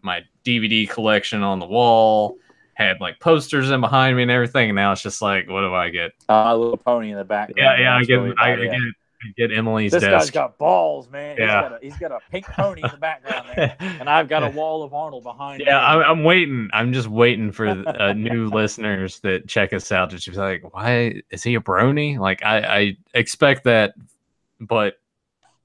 DVD collection on the wall, had like posters in behind me and everything. And now it's just like, what do I get? My Little Pony in the background. Yeah, That's really I about it. get Emily's This guy's desk. got balls, man. Yeah. He's got a pink pony in the background there, and I've got a wall of Arnold behind Yeah, me. I'm waiting. I'm just waiting for new listeners that check us out to just be like, why is he a brony? Like I expect that, but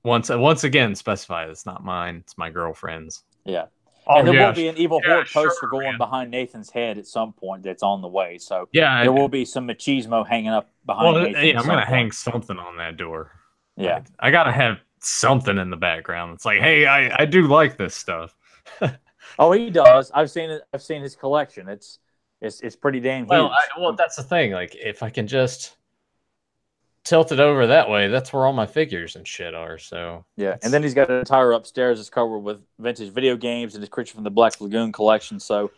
once again, specify it's not mine. It's my girlfriend's. Yeah. Oh, And there yeah, will be an Evil Horde poster sure, going man. behind Nathan's head at some point that's on the way. So Yeah, there will be some machismo hanging up behind Nathan. yeah, I'm gonna point. hang something on that door. Yeah, I gotta have something in the background. It's like, hey, I do like this stuff. Oh, he does. I've seen it. I've seen his collection. It's pretty damn huge. Well, that's the thing. Like, if I can just tilt it over that way, that's where all my figures and shit are. So yeah, and then he's got an entire upstairs that's covered with vintage video games and his Creature from the Black Lagoon collection. So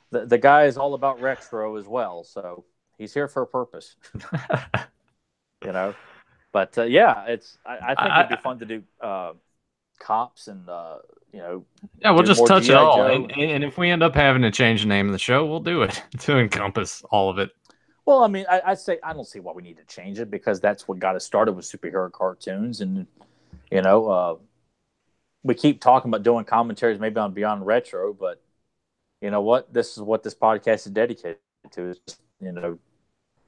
the guy is all about retro as well. So he's here for a purpose. You know, but yeah, I think it'd be fun to do cops and you know. Yeah, we'll just touch it all, and if we end up having to change the name of the show, we'll do it to encompass all of it. Well, I mean, I'd say I don't see why we need to change it because that's what got us started with superhero cartoons, and you know, we keep talking about doing commentaries maybe on Beyond Retro, but you know what? This is what this podcast is dedicated to: is you know,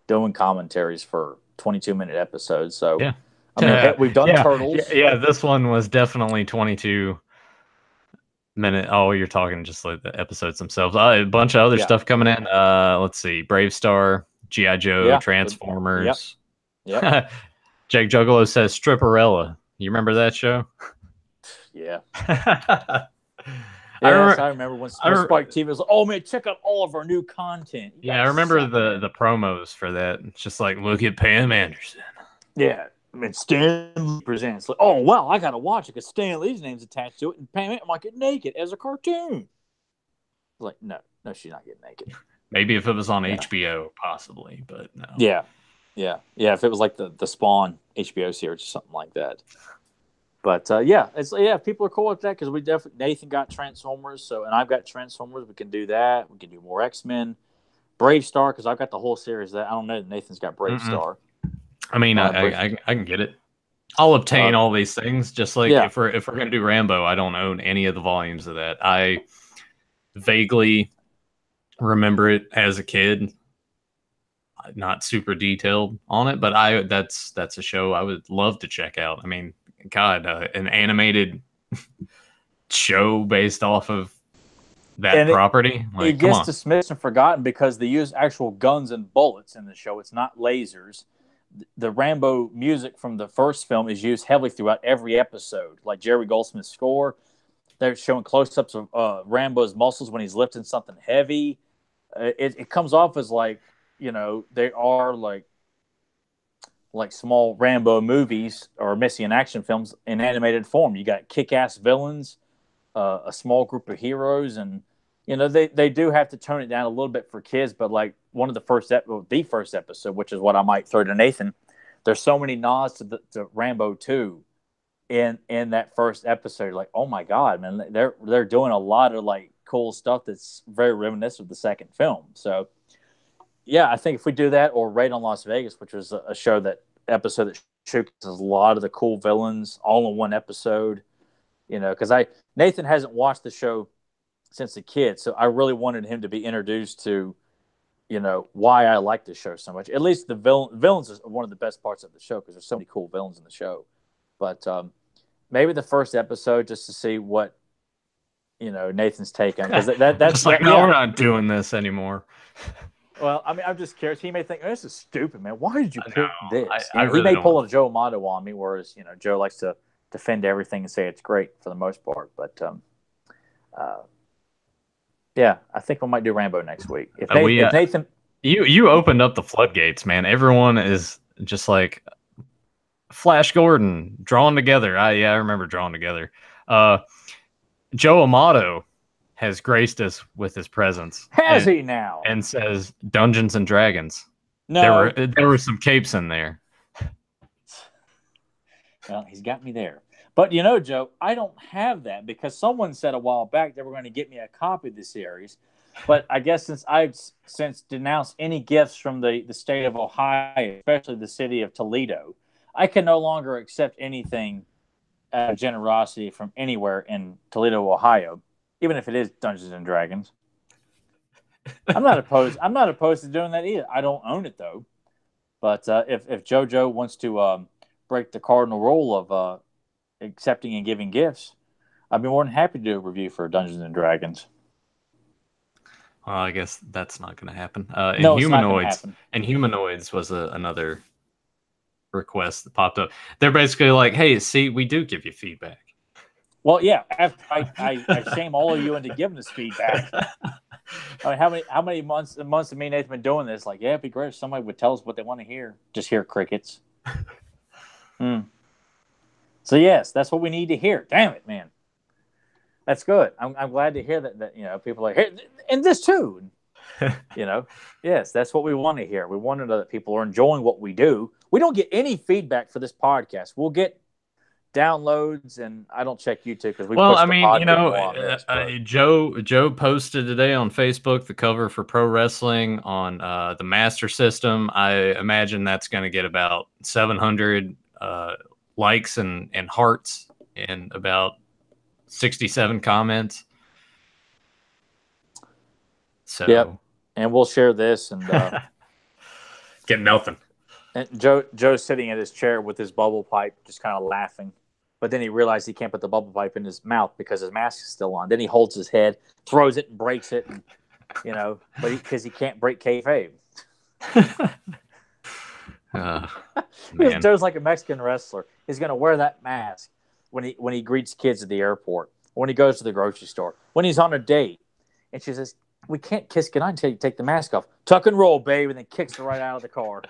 doing commentaries for 22-minute episodes. So, yeah, I mean, we've done Turtles. Yeah, this one was definitely 22-minute. Oh, you're talking just like the episodes themselves. A bunch of other stuff coming in. Let's see, Brave Star. G.I. Joe, Transformers. Yep. Jake Juggalo says Stripperella. You remember that show? Yeah. I remember when Spike TV was like, oh, man, check out all of our new content. I remember the promos for that. It's just like, look at Pam Anderson. Yeah. I mean, Stan Lee presents. Like, oh, wow, I got to watch it because Stan Lee's name's attached to it. And Pam might get naked as a cartoon. Like, no, she's not getting naked. Maybe if it was on HBO, possibly, but no. Yeah. If it was like the Spawn HBO series or something like that. But people are cool with that because we definitely Nathan got Transformers, and I've got Transformers. We can do that. We can do more X-Men, Brave Star because I've got the whole series. That I don't know. Nathan's got Brave Star. I mean, I can get it. I'll obtain all these things. Just like if we're gonna do Rambo, I don't own any of the volumes of that. I vaguely remember it as a kid, not super detailed on it, but that's a show I would love to check out. I mean, God, an animated show based off of that property. Like, it gets dismissed and forgotten because they use actual guns and bullets in the show. It's not lasers. The Rambo music from the first film is used heavily throughout every episode, like Jerry Goldsmith's score. They're showing close-ups of Rambo's muscles when he's lifting something heavy. It comes off as like, you know, they are like small Rambo movies or Messian action films in animated form. You got kick-ass villains, a small group of heroes, and you know they do have to tone it down a little bit for kids. But like one of the first episode, which is what I might throw to Nathan, there's so many nods to Rambo 2 in that first episode. Like, oh my God, man, they're doing a lot of like cool stuff that's very reminiscent of the second film. So yeah, I think if we do that, or Raid on Las Vegas, which was a episode that showcases a lot of the cool villains all in one episode, you know, because Nathan hasn't watched the show since a kid, so I really wanted him to be introduced to, you know, why I like the show so much. At least the villains is one of the best parts of the show because there's so many cool villains in the show. But maybe the first episode just to see what, you know, Nathan's take on, because that's just like, no, we're not doing this anymore. Well, I mean, I'm just curious. He may think, oh, this is stupid, man. Why did you pick this? I really he may pull a Joe Amato on me, whereas, you know, Joe likes to defend everything and say it's great for the most part. But, yeah, I think we might do Rambo next week. If Nathan... You opened up the floodgates, man. Everyone is just like Flash Gordon, drawn together. I remember drawing together. Joe Amato has graced us with his presence. Has he now? And says Dungeons and Dragons. No. There were some capes in there. Well, he's got me there. But you know, Joe, I don't have that because someone said a while back they were going to get me a copy of the series. But I guess since I've since denounced any gifts from the state of Ohio, especially the city of Toledo, I can no longer accept anything out of generosity from anywhere in Toledo, Ohio, even if it is Dungeons and Dragons. I'm not opposed. I'm not opposed to doing that either. I don't own it though. But if JoJo wants to break the cardinal rule of accepting and giving gifts, I'd be more than happy to do a review for Dungeons and Dragons. Well, I guess that's not going to happen. No, it's not going to happen. And humanoids was another request that popped up. They're basically like, "Hey, see, we do give you feedback." Well, yeah. After I shame all of you into giving us feedback. I mean, how many months of me and Nathan been doing this? Like, yeah, it'd be great if somebody would tell us what they want to hear. Just hear crickets. So yes, that's what we need to hear. Damn it, man. That's good. I'm glad to hear that you know people are like, hey, and this too. You know, yes, that's what we want to hear. We want to know that people are enjoying what we do. We don't get any feedback for this podcast. We'll get downloads, and I don't check YouTube because we. Well, push I the mean, pod you know, on this, Joe posted today on Facebook the cover for Pro Wrestling on the Master System. I imagine that's going to get about 700 likes and hearts and about 67 comments. So, yep. And we'll share this and get nothing. And Joe's sitting in his chair with his bubble pipe, just kind of laughing. But then he realized he can't put the bubble pipe in his mouth because his mask is still on. Then he holds his head, throws it, and breaks it, and, you know, but because he can't break kayfabe. Joe's like a Mexican wrestler. He's going to wear that mask when he greets kids at the airport, when he goes to the grocery store, when he's on a date. And she says, "We can't kiss goodnight until you take the mask off. Tuck and roll, babe," and then kicks her right out of the car.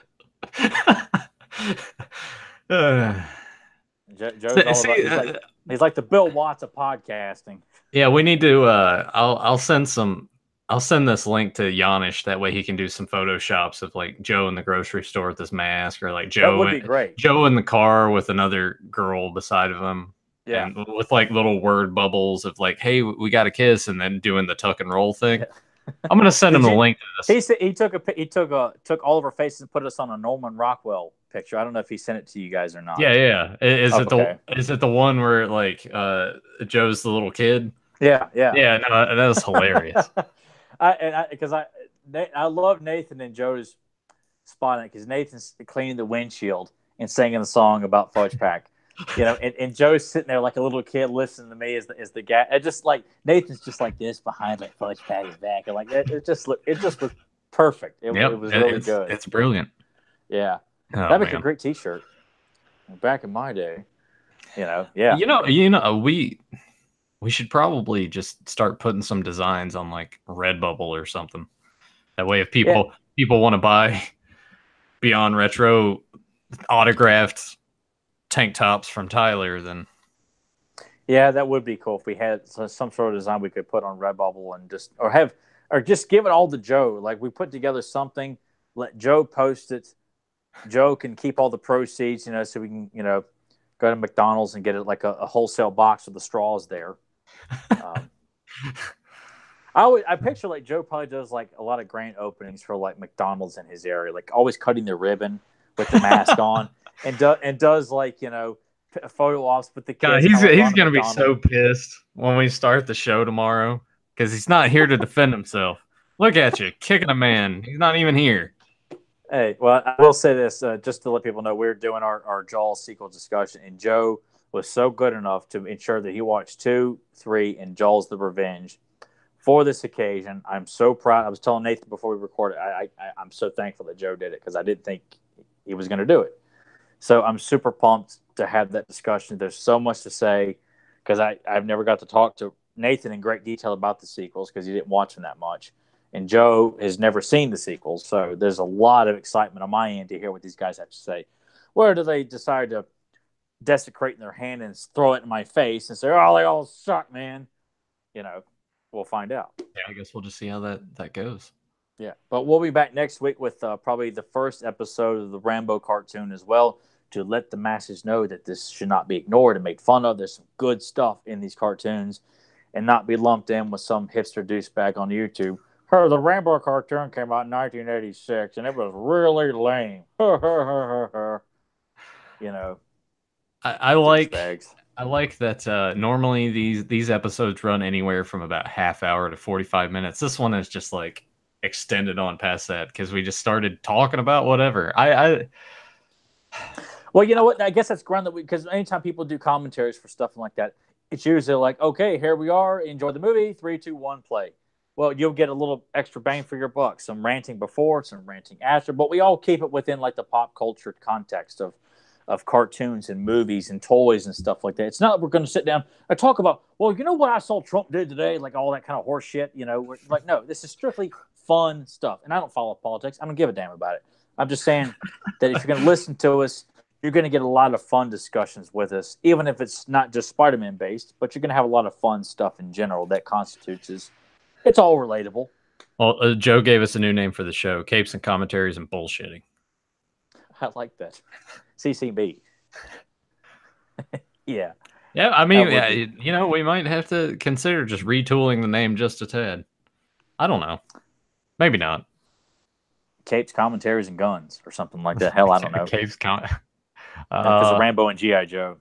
Joe's all about, he's like the Bill Watts of podcasting. Yeah, we need to. I'll send this link to Yanish. That way he can do some photoshops of like Joe in the grocery store with his mask, or like Joe. That would be great. Joe in the car with another girl beside of him. Yeah. And with like little word bubbles of like, "Hey, we got a kiss," and then doing the tuck and roll thing. Yeah. I'm gonna send him the link to this. He said he took all of our faces and put us on a Norman Rockwell picture. I don't know if he sent it to you guys or not. Yeah. Is it the one where like Joe's the little kid? Yeah. Yeah, no, that was hilarious. I love Nathan and Joe's spot on it because Nathan's cleaning the windshield and singing the song about Fudge Pack. You know, and Joe's sitting there like a little kid listening to me as the guy. It just like Nathan's just like this behind like Fudge Pack is back, and like it just looked perfect. It was really good. It's brilliant. Yeah, that'd make a great T-shirt. Back in my day, you know, yeah. You know, we should probably just start putting some designs on like Redbubble or something. That way, if people want to buy Beyond Retro autographed tank tops from Tyler, then that would be cool if we had some sort of design we could put on Redbubble and just give it all to Joe. Like we put together something, let Joe post it. Joe can keep all the proceeds, you know, so we can, you know, go to McDonald's and get it like a wholesale box with the straws there. I picture like Joe probably does like a lot of grand openings for like McDonald's in his area, like always cutting the ribbon with the mask on. And does like, you know, photo ops with the kids. God, he's gonna be so pissed when we start the show tomorrow because he's not here to defend himself. Look at you kicking a man. He's not even here. Hey, well, I will say this just to let people know we're doing our Jaws sequel discussion, and Joe was so good enough to ensure that he watched 2, 3, and Jaws: The Revenge for this occasion. I'm so proud. I was telling Nathan before we recorded, I'm so thankful that Joe did it because I didn't think he was going to do it. So I'm super pumped to have that discussion. There's so much to say because I've never got to talk to Nathan in great detail about the sequels because he didn't watch them that much. And Joe has never seen the sequels. So there's a lot of excitement on my end to hear what these guys have to say. Where do they decide to desecrate in their hand and throw it in my face and say, "Oh, they all suck, man"? You know, we'll find out. Yeah, I guess we'll just see how that goes. Yeah, but we'll be back next week with probably the first episode of the Rambo cartoon as well. to let the masses know that this should not be ignored and made fun of. There's some good stuff in these cartoons, and not be lumped in with some hipster douchebag on YouTube. The Rambo cartoon came out in 1986, and it was really lame. You know, I like douchebags. I like that normally these episodes run anywhere from about half hour to 45 minutes. This one is just like extended on past that because we just started talking about whatever. Well, you know what? I guess that's ground that because anytime people do commentaries for stuff like that, it's usually like, okay, here we are. Enjoy the movie. 3, 2, 1, play. Well, you'll get a little extra bang for your buck. Some ranting before, some ranting after, but we all keep it within like the pop culture context of cartoons and movies and toys and stuff like that. It's not that we're going to sit down and talk about, well, you know what I saw Trump do today, like all that kind of horse shit. You know, we're like, no, this is strictly fun stuff. And I don't follow politics. I don't give a damn about it. I'm just saying that if you're going to listen to us, you're going to get a lot of fun discussions with us, even if it's not just Spider-Man based, but you're going to have a lot of fun stuff in general that constitutes as it's all relatable. Well, Joe gave us a new name for the show: Capes and Commentaries and Bullshitting. I like that. CCB. Yeah. Yeah, I mean, you know, we might have to consider just retooling the name just a tad. I don't know. Maybe not. Capes, Commentaries, and Guns or something like that. Hell, I don't know. Capes, because of Rambo and G.I. Joe.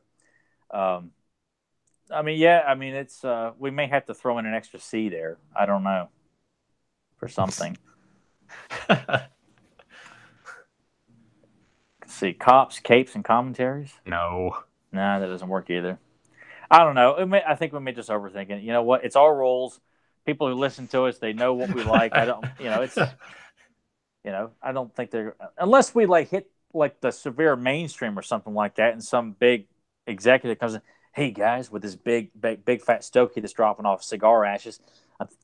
I mean, yeah, I mean, it's we may have to throw in an extra C there. I don't know. For something. Let's see, Cops, Capes, and Commentaries? No. Nah, that doesn't work either. I don't know. I think we may just overthink it. You know what? It's our roles. People who listen to us, they know what we like. I don't, it's, I don't think they're, unless we like hit like the severe mainstream or something like that, and some big executive comes in, hey guys, with this big fat stogie that's dropping off cigar ashes,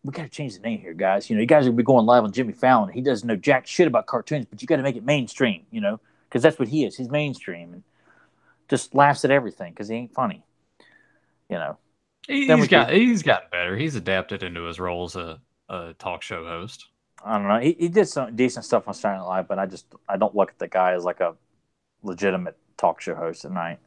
we got to change the name here, guys. You guys will be going live on Jimmy Fallon. He doesn't know jack shit about cartoons, but you got to make it mainstream, because that's what he is. He's mainstream and just laughs at everything because he ain't funny. He's gotten better. He's adapted into his role as a talk show host. I don't know. He did some decent stuff on Saturday Night Live, but I don't look at the guy as like a legitimate talk show host at night.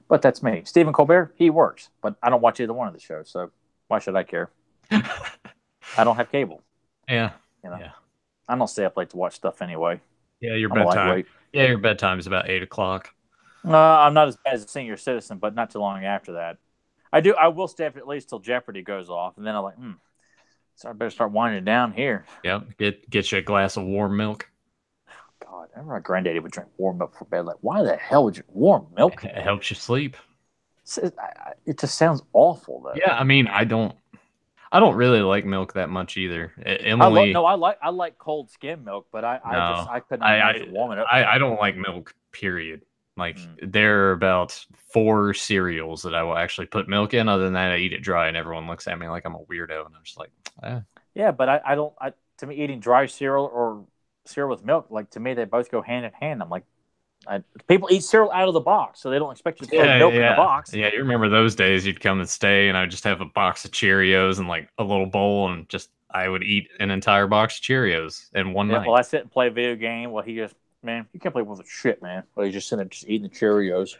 But that's me. Stephen Colbert, he works, but I don't watch either one of the shows, so why should I care? I don't have cable. Yeah. Yeah. I don't stay up late to watch stuff anyway. Yeah, your bedtime. Yeah, your bedtime is about 8 o'clock. I'm not as bad as a senior citizen, but not too long after that. I will stay up at least till Jeopardy goes off, and then I'm like, so I better start winding down here. Yep, get you a glass of warm milk. God, I remember my granddaddy would drink warm milk for bed. Like, why the hell would you warm milk? It helps you sleep. It just sounds awful, though. Yeah, I mean, I don't really like milk that much either. Emily, I like cold skim milk, but I couldn't imagine warming it up. I don't like milk. Period. Like there are about 4 cereals that I will actually put milk in. Other than that, I eat it dry, and everyone looks at me like I'm a weirdo, and I'm just like, eh. Yeah, but I don't. To me, eating dry cereal or cereal with milk, like to me, they both go hand in hand. I'm like, people eat cereal out of the box, so they don't expect you to throw milk in the box. Yeah, you remember those days? You'd come and stay, and I'd just have a box of Cheerios and like a little bowl, and I would eat an entire box of Cheerios in one night. Well, I sit and play a video game. Well, man, you can't play with the shit, man. Well, he's just sitting there just eating the Cheerios.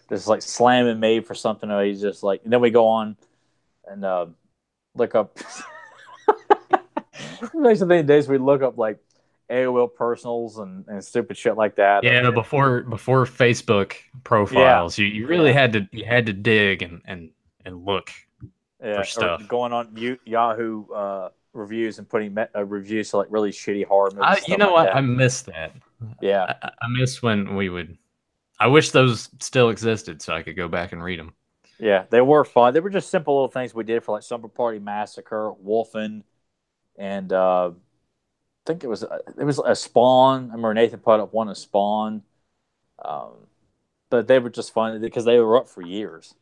Just like slamming me for something. Or he's just like, and then we go on and look up. Most of the days we look up like AOL personals and stupid shit like that. Yeah, before Facebook profiles, you really had to dig and look for stuff. Or going on Yahoo reviews and putting reviews to like really shitty horror movies. I miss that. Yeah, I miss when we would. I wish those still existed so I could go back and read them. Yeah, they were fun. They were just simple little things we did for like Summer Party Massacre, Wolfen, and I think it was a Spawn. I remember Nathan put up one of Spawn, but they were just fun because they were up for years,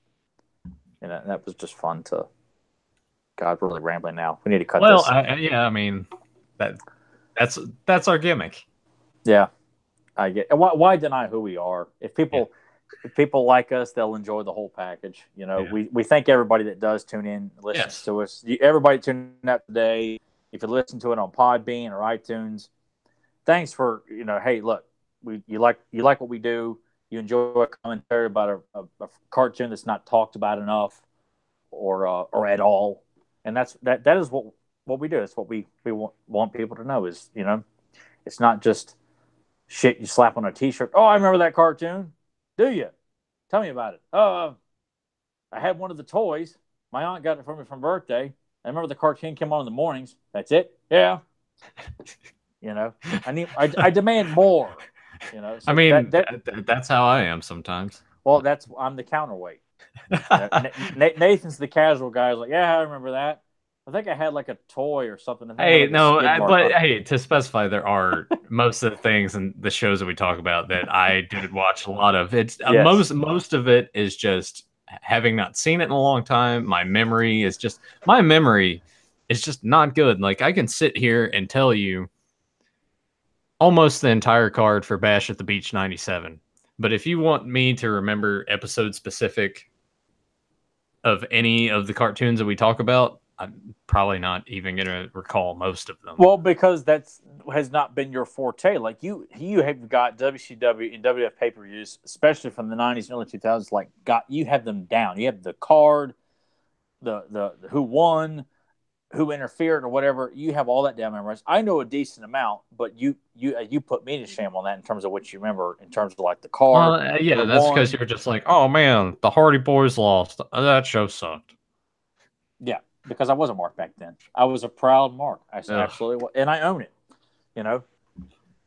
and that was just fun to. God, we're really rambling now. We need to cut this. Well, I mean, that's our gimmick. Yeah, I get. Why deny who we are? If people like us, they'll enjoy the whole package. We thank everybody that does tune in, listens to us. Everybody tuning out today. If you listen to it on Podbean or iTunes, thanks for hey, look, you like what we do. You enjoy a commentary about a cartoon that's not talked about enough or at all, and that is what we do. It's what we want people to know is, it's not just shit you slap on a T-shirt. Oh, I remember that cartoon. Do you? Tell me about it. I had one of the toys. My aunt got it for me for birthday. I remember the cartoon came on in the mornings. That's it. Yeah. I demand more. So I mean, that's how I am sometimes. Well, I'm the counterweight. Nathan's the casual guy. He's like, yeah, I remember that. I think I had like a toy or something. Hey, no, but hey, to specify, there are most of the things and the shows that we talk about that I did watch a lot of. It's Yes. most of it is just having not seen it in a long time. My memory is just not good. Like I can sit here and tell you almost the entire card for Bash at the Beach 97. But if you want me to remember episode specific of any of the cartoons that we talk about, I'm probably not even going to recall most of them. Well, because has not been your forte. Like you have got WCW and WF pay-per-views, especially from the 90s and early 2000s. You have them down. You have the card, the who won, who interfered, or whatever. You have all that down memorized. I know a decent amount, but you put me to shame on that in terms of what you remember in terms of like the card. Well, that's because you're just like, oh man, the Hardy Boys lost. That show sucked. Yeah. Because I was a Mark back then. I was a proud Mark. I absolutely was. And I own it.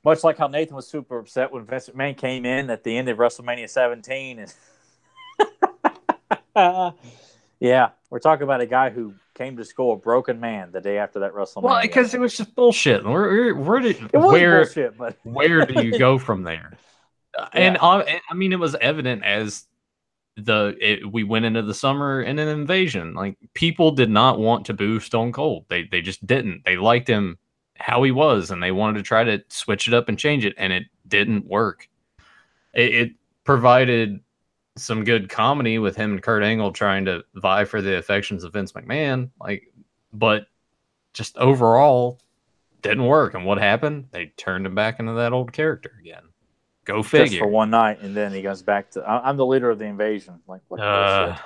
Much like how Nathan was super upset when Vince McMahon came in at the end of WrestleMania 17. And yeah, we're talking about a guy who came to school a broken man the day after that WrestleMania. Well, because it was just bullshit. Where do you go from there? Yeah. And I mean, it was evident as we went into the summer in an invasion. Like people did not want to boo Stone Cold. They just didn't. They liked him how he was, and they wanted to try to switch it up and change it, and it didn't work. It provided some good comedy with him and Kurt Angle trying to vie for the affections of Vince McMahon, but just overall didn't work. And what happened? They turned him back into that old character again. Go figure. Just for one night, and then he goes back to, I'm the leader of the invasion. Like, what bullshit.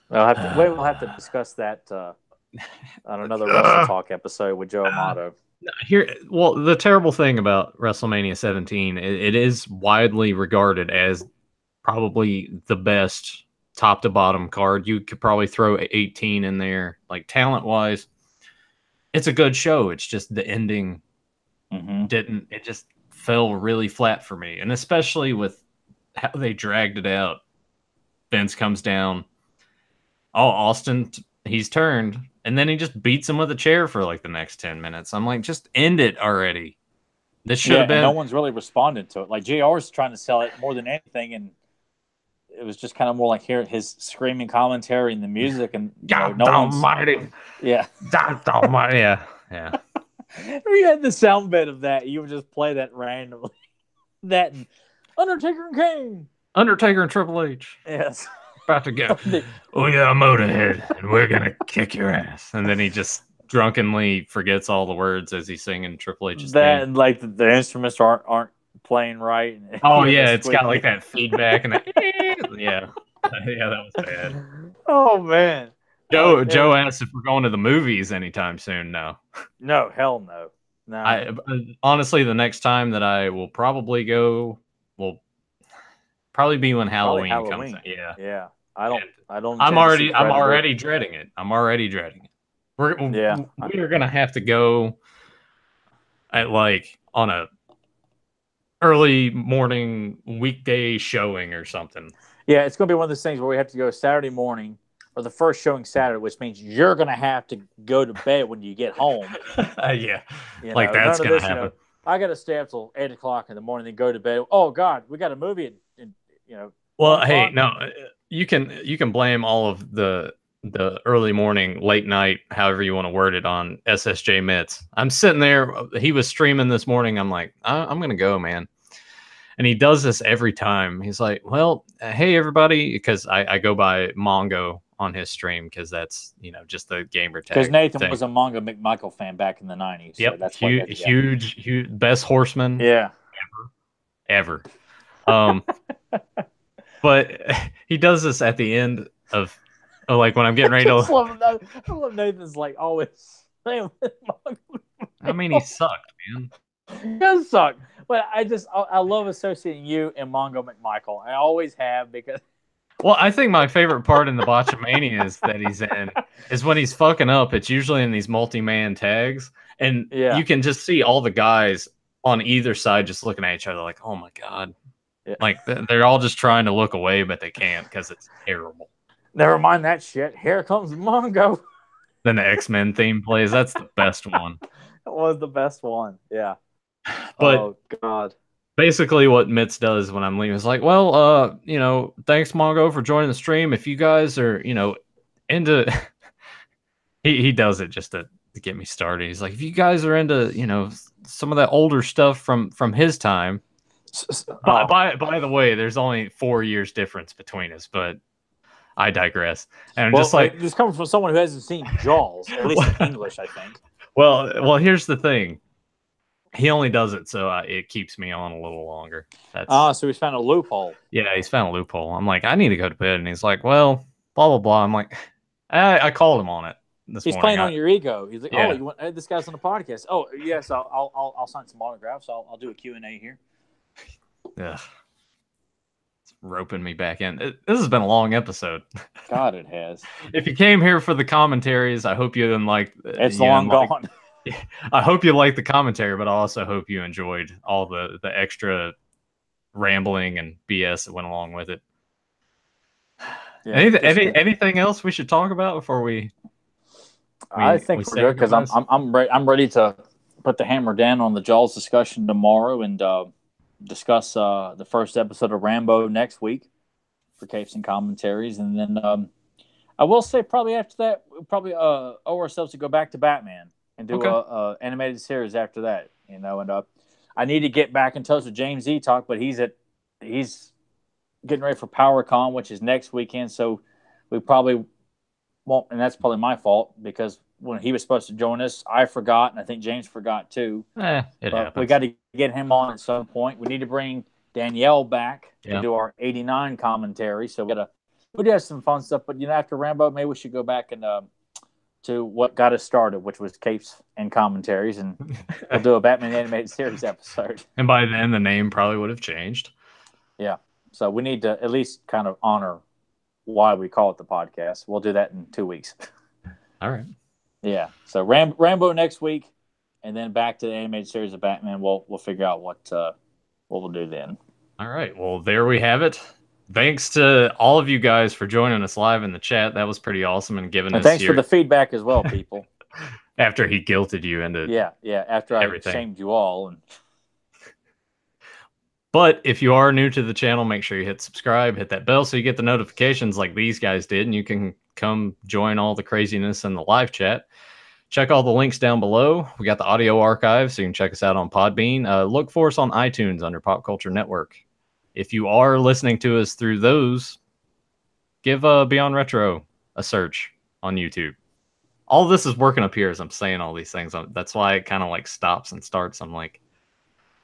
We'll have to discuss that on another Wrestle Talk episode with Joe Amato. The terrible thing about WrestleMania 17, it is widely regarded as probably the best top to bottom card. You could probably throw 18 in there, like talent-wise. It's a good show. It's just the ending it just fell really flat for me, and especially with how they dragged it out. Vince comes down. Oh, Austin, he's turned, and then he just beats him with a chair for like the next 10 minutes. I'm like, just end it already. This should have been. No one's really responded to it. Like JR's trying to sell it more than anything, and it was just kind of more like hearing his screaming commentary and the music, and God Almighty, yeah, God Almighty, yeah. If you had the sound bit of that, you would just play that randomly. That and Undertaker and Kane. Undertaker and Triple H. Yes. About to go. Oh yeah, Motorhead, and we're gonna kick your ass. And then he just drunkenly forgets all the words as he's singing Triple H's theme. And like the instruments aren't playing right. Oh yeah, it's got like that feedback and yeah, that was bad. Oh man. Joe asked if we're going to the movies anytime soon. No, hell no. Honestly, the next time that I will probably go will probably be when Halloween comes out. Yeah. I don't. I'm already dreading it. We're gonna have to go at on a early morning weekday showing or something. Yeah, it's gonna be one of those things where we have to go Saturday morning. Or the first showing Saturday, which means you're going to have to go to bed when you get home. Yeah. That's going to happen. I got to stay up till 8 o'clock in the morning and go to bed. Oh, God, we got a movie. Well, hey, no, you can blame all of the early morning, late night, however you want to word it, on SSJ Mitts. I'm sitting there. He was streaming this morning. I'm like, I'm going to go, man. And he does this every time. He's like, well, hey, everybody, because I go by Mongo on his stream because that's just the gamer tag. Because Nathan thing. was a Mongo McMichael fan back in the '90s. Yep, so that's huge, best horseman. Yeah, ever. But he does this at the end of like when I'm getting ready to. I love Nathan's like always. I mean, he sucked, man. He does suck, but I love associating you and Mongo McMichael. I always have because. Well, I think my favorite part in the Botchamanias that he's in is when he's fucking up. It's usually in these multi-man tags, and you can just see all the guys on either side just looking at each other like, "Oh my god!" Yeah. Like they're all just trying to look away, but they can't because it's terrible. Never mind that shit. Here comes Mongo. Then the X-Men theme plays. That's the best one. That was the best one. Yeah. But oh god. Basically, what Mitz does when I'm leaving is like, well, thanks Mongo for joining the stream. If you guys are, into, he does it just to get me started. He's like, if you guys are into, some of that older stuff from his time. By the way, there's only 4 years difference between us, but I digress. And I'm just like, this coming from someone who hasn't seen Jaws, at least in English, I think. Well, here's the thing. He only does it so it keeps me on a little longer. So he's found a loophole. Yeah, he's found a loophole. I'm like, I need to go to bed, and he's like, well, blah blah blah. I'm like, I called him on it this morning. He's playing on your ego. He's like, this guy's on the podcast. Oh yes, I'll sign some autographs. I'll do a Q&A here. Yeah, it's roping me back in. This has been a long episode. God, it has. If you came here for the commentaries, I hope you didn't like. It's long gone. I hope you liked the commentary, but I also hope you enjoyed all the extra rambling and BS that went along with it. Yeah, anything else we should talk about before we? I think we're good because I'm ready to put the hammer down on the Jaws discussion tomorrow and discuss the first episode of Rambo next week for Capes and Commentaries, and then I will say probably after that we'll probably owe ourselves to go back to Batman. And do a animated series after that, and I need to get back in touch with James E. Talk, but he's getting ready for PowerCon, which is next weekend. So we probably won't, and that's probably my fault because when he was supposed to join us, I forgot, and I think James forgot too. It happens. We got to get him on at some point. We need to bring Danielle back to do our '89 commentary. So we do have some fun stuff, but after Rambo, maybe we should go back and. To what got us started, which was Capes and Commentaries, and we'll do a Batman animated series episode. And by then, the name probably would have changed. Yeah, so we need to at least kind of honor why we call it the podcast. We'll do that in 2 weeks. All right. Yeah, so Rambo next week, and then back to the animated series of Batman. We'll figure out what we'll do then. All right. Well, there we have it. Thanks to all of you guys for joining us live in the chat. That was pretty awesome and giving us. Thanks for the feedback as well, people. After he guilted you into after everything. I shamed you all. But if you are new to the channel, make sure you hit subscribe, hit that bell so you get the notifications like these guys did, and you can come join all the craziness in the live chat. Check all the links down below. We got the audio archive, so you can check us out on Podbean. Look for us on iTunes under Pop Culture Network. If you are listening to us through those, give Beyond Retro a search on YouTube. All this is working up here as I'm saying all these things. That's why it kind of like stops and starts. I'm like,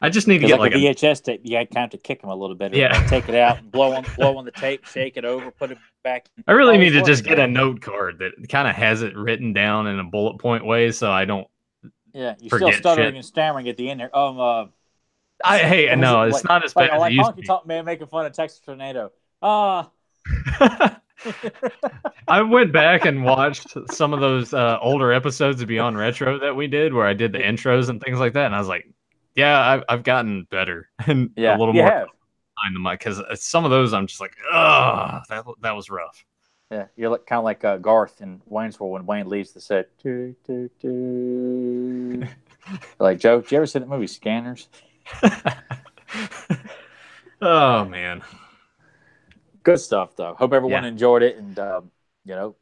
I just need to get like a VHS tape. You kind of have to kick them a little bit. Yeah, take it out, and blow on the tape, shake it over, put it back. I really need to just get a note card that kind of has it written down in a bullet point way, so I don't. Yeah, you're still stuttering and stammering at the end there. No, it's not as bad as it used to be. Talk man making fun of Texas Tornado. I went back and watched some of those older episodes of Beyond Retro that we did, where I did the intros and things like that, and I was like, "Yeah, I've gotten better and a little more behind the mic because some of those I'm just like, oh, that was rough." Yeah, you're kind of like Garth in Wayne's World when Wayne leaves the set. Like, Joe, did you ever see that movie Scanners? Oh man, good stuff though. Hope everyone enjoyed it, and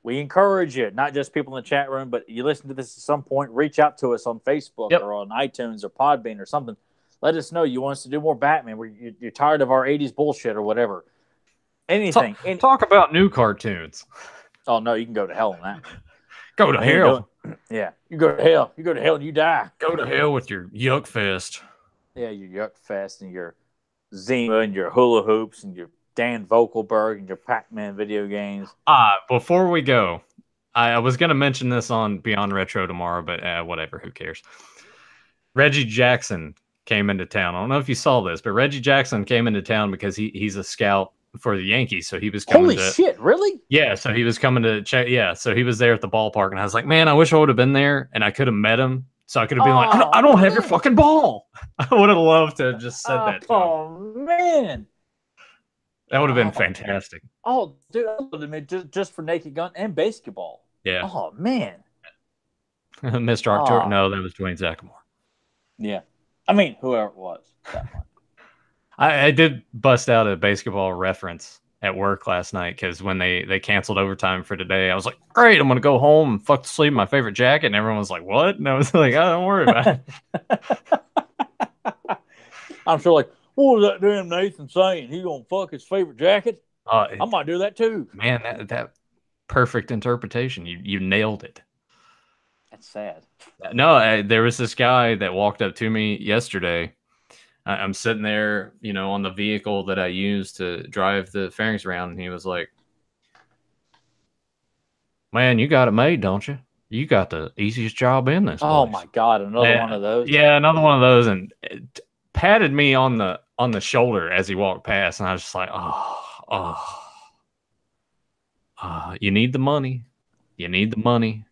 we encourage you, not just people in the chat room, but you listen to this at some point, reach out to us on Facebook or on iTunes or Podbean or something. Let us know you want us to do more Batman. You're tired of our '80s bullshit or whatever. Anything. Talk about new cartoons. Oh no, you can go to hell on that one. Go to hell. Yeah, you go to hell. You go to hell and you die. Go to hell with your yuck fest. Yeah, your Yuck Fest and your Zima and your hula hoops and your Dan Vogelberg and your Pac-Man video games. Before we go, I was going to mention this on Beyond Retro tomorrow, but whatever, who cares? Reggie Jackson came into town. I don't know if you saw this, but Reggie Jackson came into town because he's a scout for the Yankees, so he was coming Holy shit, really? Yeah, so he was coming to check. Yeah, so he was there at the ballpark, and I was like, man, I wish I would have been there, and I could have met him, so I could have been like, I don't have your fucking ball. I would have loved to have just said that to him. Oh man, that would have been fantastic. Oh, dude, I would have been just for Naked Gun and basketball. Yeah. Oh man, Mr. Arctur. No, that was Dwayne Zachamore. Yeah, I mean, whoever it was. That one. I did bust out a basketball reference at work last night because when they canceled overtime for today, I was like, great, I'm going to go home and fuck to sleep in my favorite jacket. And everyone was like, what? And I was like, oh, don't worry about it. I'm sure like, what was that damn Nathan saying? He going to fuck his favorite jacket? I might do that too. Man, that perfect interpretation. You nailed it. That's sad. No, there was this guy that walked up to me yesterday. I'm sitting there, on the vehicle that I use to drive the fairings around, and he was like, man, you got it made, don't you? You got the easiest job in this place. Oh, my God, another one of those? Yeah, another one of those, and it patted me on the shoulder as he walked past, and I was just like, you need the money. You need the money.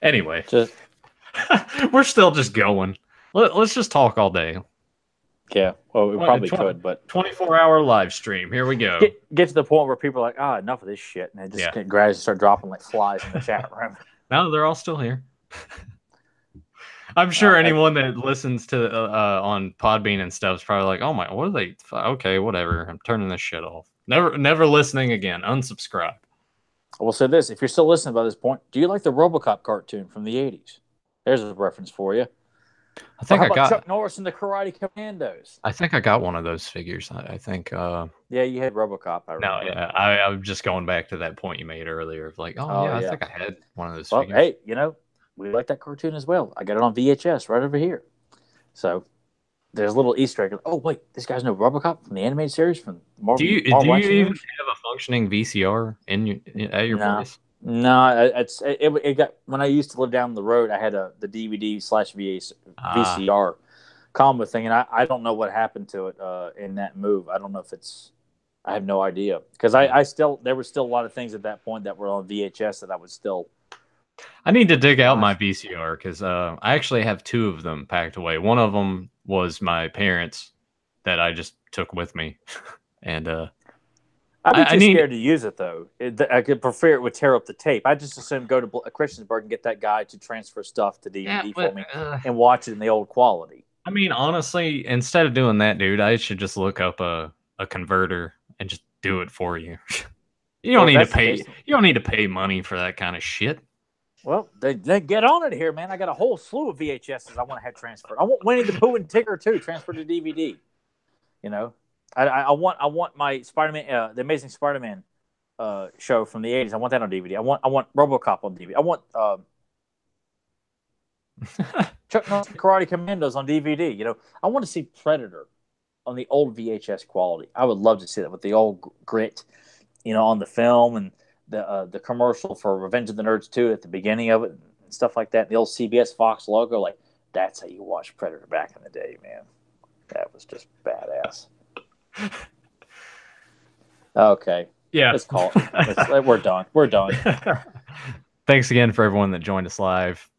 Anyway. We're still just going. Let's just talk all day. Yeah, well, we probably could, but 24-hour live stream. Here we go. Get to the point where people are like, enough of this shit, and they just gradually start dropping like flies in the chat room. No, they're all still here. I'm sure anyone that listens to on Podbean and stuff is probably like, oh my, what are they? Okay, whatever. I'm turning this shit off. Never listening again. Unsubscribe. I will say this: if you're still listening by this point, do you like the RoboCop cartoon from the '80s? There's a reference for you. I think I got Chuck Norris and the Karate Commandos. I think I got one of those figures. I think. Yeah, you had RoboCop. No, yeah, I was just going back to that point you made earlier of like, I think I had one of those figures. Hey, we like that cartoon as well. I got it on VHS right over here. So there's a little Easter egg. Oh wait, this guy's no RoboCop from the animated series from Marvel. Do you even have a functioning VCR at your place? No, it got when I used to live down the road. I had the DVD/VCR combo thing, and I don't know what happened to it in that move. I don't know if it's. I have no idea because there were still a lot of things at that point that were on VHS that I would still. I need to dig out my VCR because I actually have two of them packed away. One of them was my parents that I just took with me, and I'd be too scared to use it, though. I could prefer it would tear up the tape. I just assume go to Christiansburg and get that guy to transfer stuff to DVD for me and watch it in the old quality. I mean, honestly, instead of doing that, dude, I should just look up a converter and just do it for you. You don't need to pay. You don't need to pay money for that kind of shit. Well, they get on it here, man. I got a whole slew of VHSs I want to have transferred. I want Winnie the Pooh and Tigger too transferred to DVD. I want my Spider-Man, the Amazing Spider-Man show from the '80s. I want that on DVD. I want RoboCop on DVD. I want Chuck Norris Karate Commandos on DVD. I want to see Predator on the old VHS quality. I would love to see that with the old grit, on the film and the commercial for Revenge of the Nerds 2 at the beginning of it and stuff like that. The old CBS Fox logo, like that's how you watch Predator back in the day, man. That was just badass. Okay. Yeah. Let's call it. We're done. We're done. Thanks again for everyone that joined us live.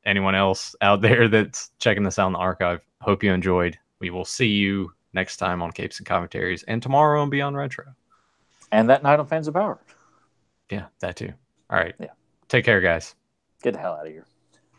Anyone else out there that's checking this out in the archive, hope you enjoyed. We will see you next time on Capes and Commentaries and tomorrow on Beyond Retro. And that night on Fans of Power. Yeah, that too. All right. Yeah. Take care, guys. Get the hell out of here.